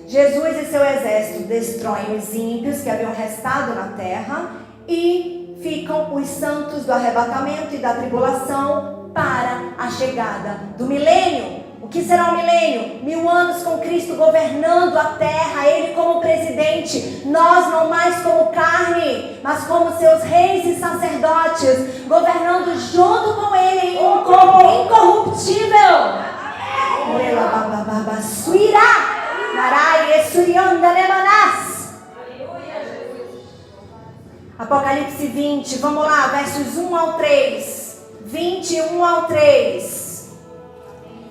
Jesus e seu exército destroem os ímpios que haviam restado na terra, e ficam os santos do arrebatamento e da tribulação para a chegada do milênio. O que será o milênio? 1000 anos com Cristo governando a terra, Ele como presidente, nós não mais como carne, mas como seus reis e sacerdotes, governando junto com Ele em um corpo incorruptível. Apocalipse 20, vamos lá, versos 1 ao 3. 21 ao 3.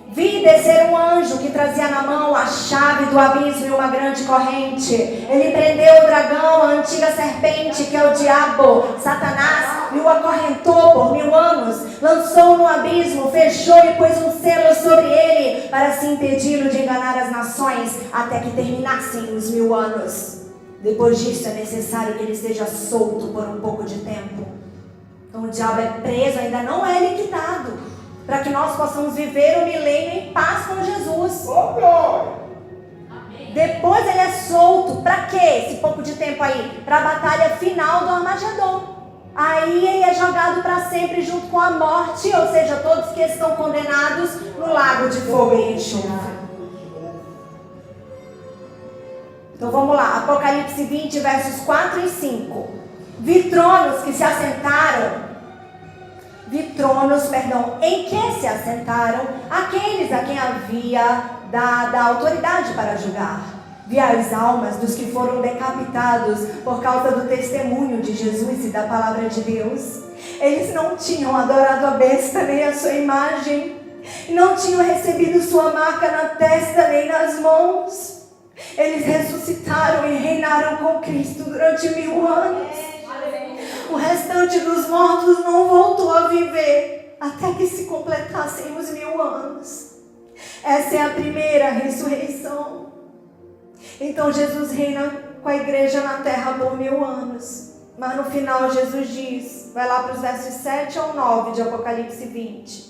Vi descer um anjo que trazia na mão a chave do abismo e uma grande corrente. Ele prendeu o dragão, a antiga serpente, que é o diabo, Satanás, e o acorrentou por 1000 anos. Lançou no abismo, fechou e pôs um selo sobre ele, para se impedi-lo de enganar as nações, até que terminassem os 1000 anos. Depois disso é necessário que ele esteja solto por um pouco de tempo. Então o diabo é preso, ainda não é liquidado, para que nós possamos viver o milênio em paz com Jesus. Depois ele é solto. Para quê? Esse pouco de tempo aí? Para a batalha final do Armagedon. Aí ele é jogado para sempre junto com a morte, ou seja, todos que estão condenados no lago de fogo e enxofre. Então vamos lá, Apocalipse 20, versos 4 e 5. Vi tronos que se assentaram. Em que se assentaram aqueles a quem havia dada autoridade para julgar. Vi as almas dos que foram decapitados por causa do testemunho de Jesus e da palavra de Deus. Eles não tinham adorado a besta nem a sua imagem, não tinham recebido sua marca na testa nem nas mãos. Eles ressuscitaram e reinaram com Cristo durante 1000 anos. O restante dos mortos não voltou a viver até que se completassem os 1000 anos. Essa é a primeira ressurreição. Então Jesus reina com a igreja na terra por 1000 anos. Mas no final Jesus diz, vai lá para os versos 7 ao 9 de Apocalipse 20.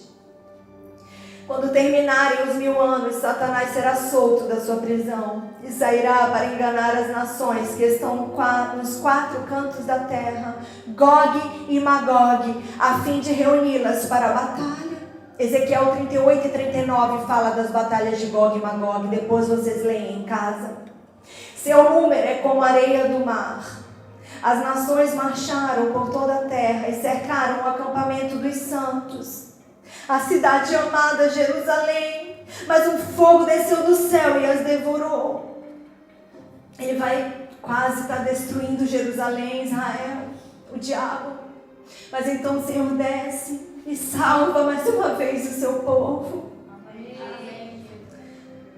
Quando terminarem os 1000 anos, Satanás será solto da sua prisão e sairá para enganar as nações que estão nos 4 cantos da terra, Gog e Magog, a fim de reuni-las para a batalha. Ezequiel 38 e 39 fala das batalhas de Gog e Magog, depois vocês leem em casa. Seu número é como a areia do mar. As nações marcharam por toda a terra e cercaram o acampamento dos santos, a cidade amada Jerusalém, mas um fogo desceu do céu e as devorou. Ele vai quase estar destruindo Jerusalém, Israel, o diabo. Mas então o Senhor desce e salva mais uma vez o seu povo.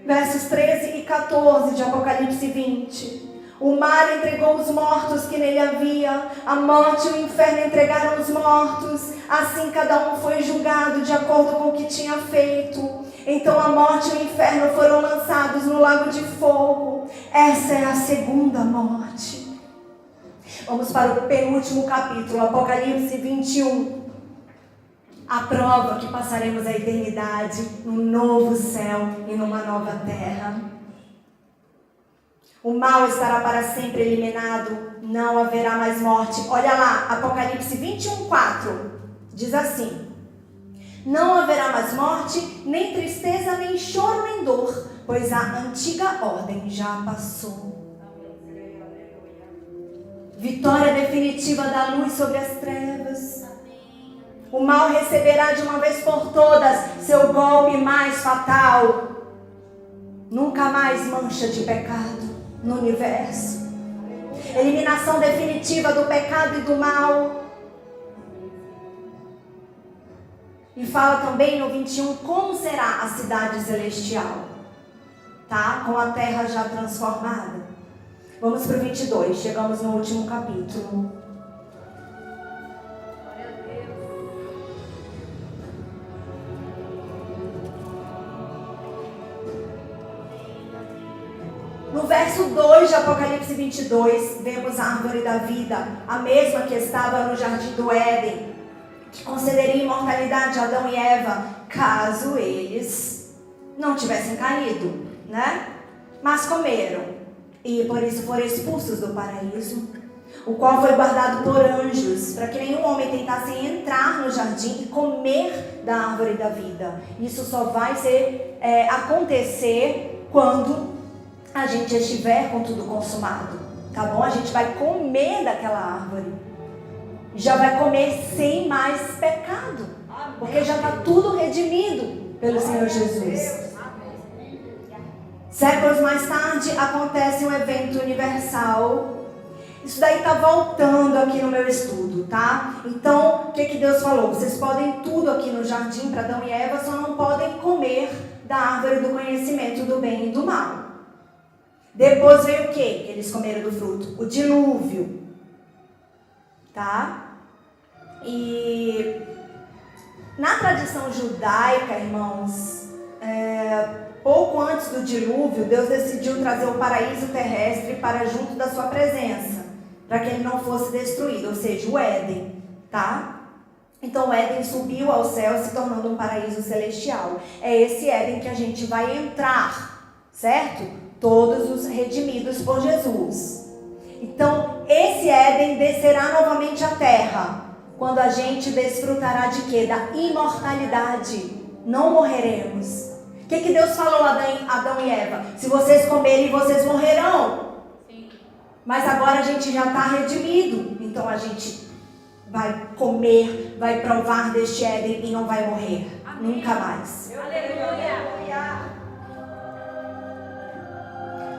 Versos 13 e 14 de Apocalipse 20. O mar entregou os mortos que nele havia, a morte e o inferno entregaram os mortos, assim cada um foi julgado de acordo com o que tinha feito. Então a morte e o inferno foram lançados no lago de fogo. Essa é a segunda morte. Vamos para o penúltimo capítulo, Apocalipse 21. A prova que passaremos a eternidade num novo céu e numa nova terra. O mal estará para sempre eliminado, não haverá mais morte. Olha lá, Apocalipse 21, 4. Diz assim: não haverá mais morte, nem tristeza, nem choro, nem dor, pois a antiga ordem já passou. Vitória definitiva da luz sobre as trevas. O mal receberá de uma vez por todas seu golpe mais fatal. Nunca mais mancha de pecado no universo. Eliminação definitiva do pecado e do mal. E fala também no 21 como será a cidade celestial, tá? Com a terra já transformada. Vamos para o 22, chegamos no último capítulo. No verso 2 de Apocalipse 22, vemos a árvore da vida, a mesma que estava no jardim do Éden, que concederia imortalidade a Adão e Eva, caso eles não tivessem caído, né? Mas comeram, e por isso foram expulsos do paraíso, o qual foi guardado por anjos, para que nenhum homem tentasse entrar no jardim e comer da árvore da vida. Isso só vai acontecer quando a gente estiver com tudo consumado, tá bom? A gente vai comer daquela árvore. Já vai comer sem mais pecado, porque já está tudo redimido pelo Senhor Jesus. Séculos mais tarde acontece um evento universal. Isso daí está voltando aqui no meu estudo, tá? Então, o que Deus falou? Vocês podem tudo aqui no jardim para Adão e Eva, só não podem comer da árvore do conhecimento do bem e do mal. Depois veio o quê? Que eles comeram do fruto? O dilúvio. Tá? E na tradição judaica, irmãos, pouco antes do dilúvio, Deus decidiu trazer o paraíso terrestre para junto da sua presença, para que ele não fosse destruído, ou seja, o Éden, tá? Então o Éden subiu ao céu, se tornando um paraíso celestial. É esse Éden que a gente vai entrar, certo? Todos os redimidos por Jesus. Então, esse Éden descerá novamente à terra, quando a gente desfrutará de quê? Da imortalidade. Não morreremos. O que Deus falou a Adão e Eva? Se vocês comerem, vocês morrerão. Sim. Mas agora a gente já está redimido. Então a gente vai comer, vai provar deste Éden e não vai morrer. Amém. Nunca mais. Aleluia.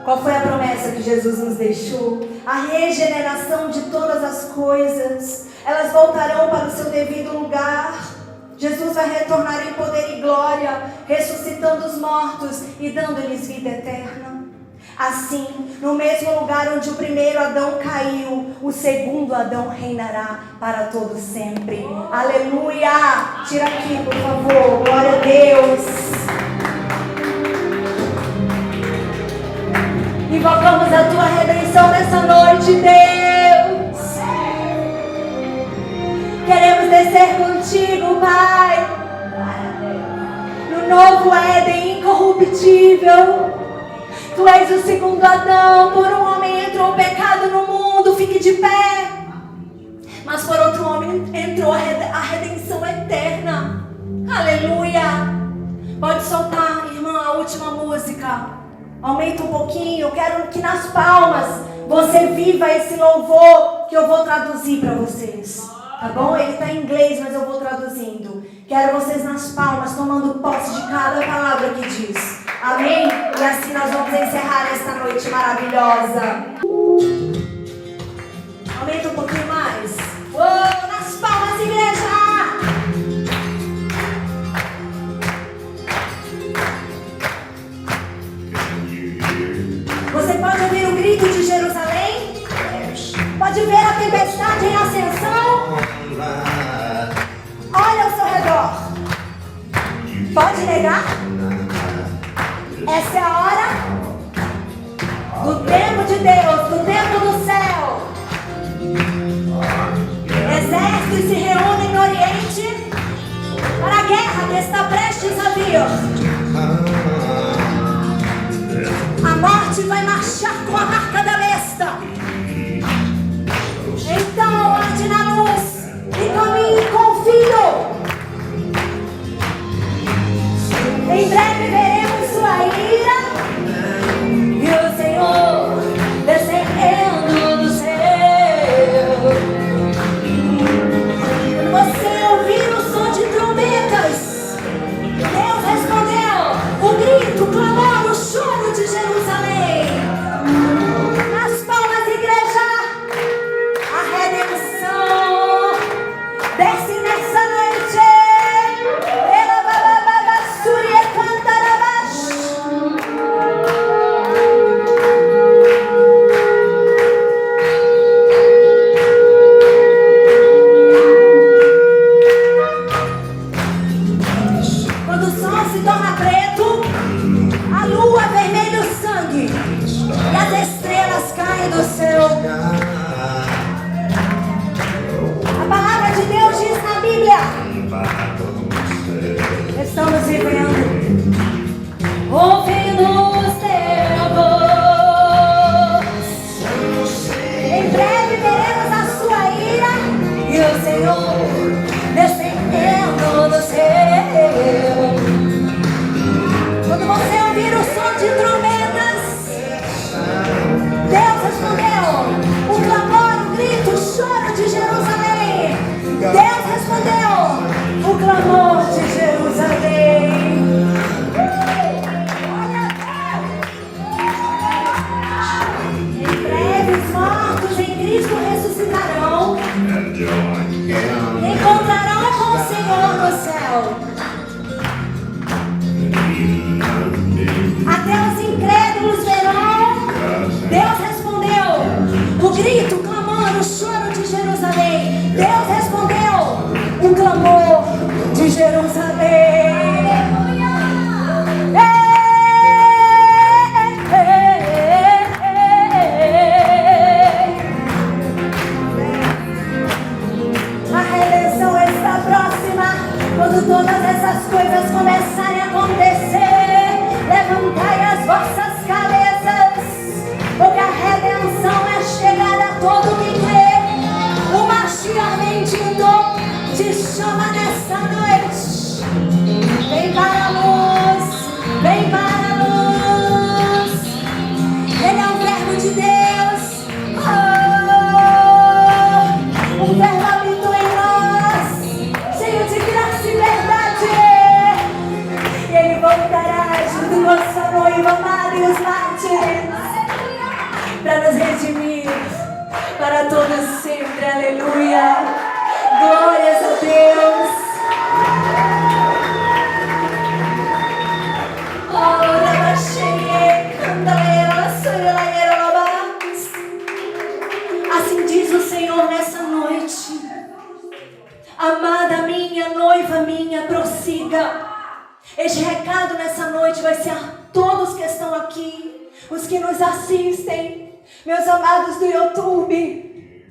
Qual foi a promessa que Jesus nos deixou? A regeneração de todas as coisas. Elas voltarão para o seu devido lugar. Jesus vai retornar em poder e glória, ressuscitando os mortos e dando-lhes vida eterna. Assim, no mesmo lugar onde o primeiro Adão caiu, o segundo Adão reinará para todo sempre. Aleluia! Tira aqui, por favor. Glória a Deus. Invocamos a tua redenção nessa noite, Deus. Queremos descer contigo, Pai, no novo Éden incorruptível. Tu és o segundo Adão. Por um homem entrou o pecado no mundo, fique de pé. Mas por outro homem entrou a redenção eterna. Aleluia. Pode soltar, irmã, a última música. Aumenta um pouquinho. Eu quero que nas palmas você viva esse louvor que eu vou traduzir para vocês. Tá bom? Ele está em inglês, mas eu vou traduzindo. Quero vocês nas palmas, tomando posse de cada palavra que diz. Amém? E assim nós vamos encerrar esta noite maravilhosa. Aumenta um pouquinho mais. Oh, nas palmas, igreja! Você pode ouvir o grito de Jerusalém? Pode ver a tempestade em ascensão? Olha ao seu redor. Pode negar? Essa é a hora do tempo de Deus, do tempo do céu. Exércitos se reúnem no Oriente para a guerra que está prestes a vir. A morte vai marchar com a marca da besta. Então ande na luz e caminhe com fio. Em breve veremos sua ira e o Senhor descendo do céu. Quando você ouvir o som de trombetas, Deus respondeu o grito, o clamor, o choro de Jerusalém. Nas palmas, igreja, a redenção desce nessa noite. Quando o sol se torna preto, a lua vermelha o sangue e as estrelas caem do céu. A palavra de Deus diz na Bíblia: estamos vivendo, ouvindo os teus voz. Em breve veremos a sua ira e o Senhor descendo do céu. Quando você ouvir o som de trombetas, Deus respondeu o clamor, o grito, o choro de Jerusalém. Deus respondeu o clamor de Jerusalém. Em breve os mortos em Cristo ressuscitarão, encontrarão com o Senhor no céu. Até os incrédulos verão. Deus respondeu o grito, o clamor, o choro de Jerusalém. Deus respondeu o clamor de Jerusalém. A redenção está próxima. Quando todas essas coisas começarem a acontecer, levantai as vossas cabeças, porque a redenção é chegada a todo que crê. O Mashiach vem de diz o Senhor nessa noite. Amada minha, noiva minha, prossiga. Este recado nessa noite vai ser a todos que estão aqui, os que nos assistem, meus amados do YouTube.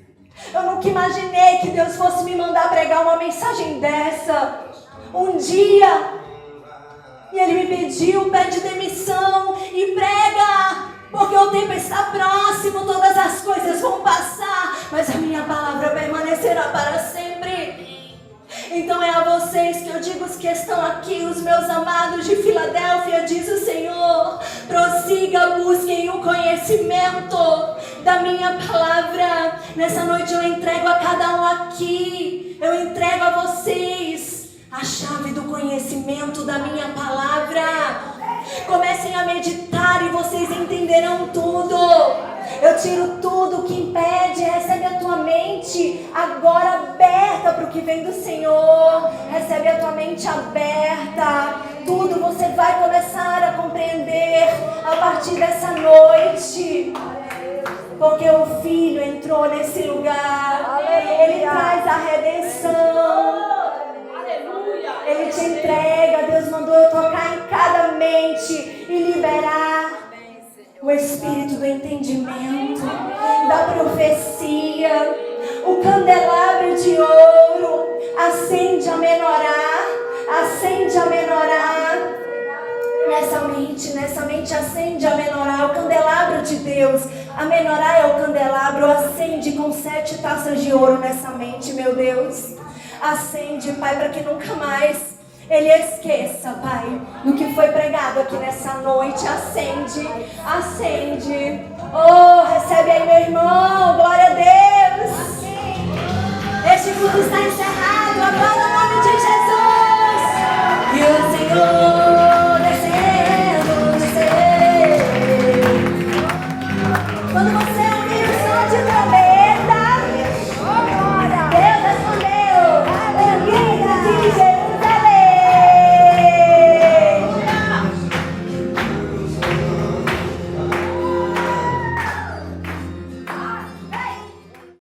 Eu nunca imaginei que Deus fosse me mandar pregar uma mensagem dessa. Um dia, e Ele me pediu, pede demissão e prega, porque o tempo está próximo, todas as coisas vão passar, mas a minha palavra permanecerá para sempre. Então é a vocês que eu digo, os que estão aqui, os meus amados de Filadélfia, diz o Senhor, prossiga, busquem o conhecimento da minha palavra. Nessa noite eu entrego a cada um aqui, eu entrego a vocês a chave do conhecimento da minha palavra. Comecem a meditar e vocês entenderão tudo. Eu tiro tudo que impede. Recebe a tua mente agora aberta para o que vem do Senhor. Recebe a tua mente aberta. Tudo você vai começar a compreender a partir dessa noite. Porque o Filho entrou nesse lugar. Ele traz a redenção. Ele te entrega. Deus mandou eu tocar em cada mente e liberar o espírito do entendimento, da profecia. O candelabro de ouro acende a menorá, acende a menorá. Nessa mente acende a menorá, o candelabro de Deus. A menorá é o candelabro, acende com 7 taças de ouro nessa mente, meu Deus. Acende, Pai, para que nunca mais Ele esqueça, Pai, do que foi pregado aqui nessa noite. Acende, acende. Oh, recebe aí, meu irmão.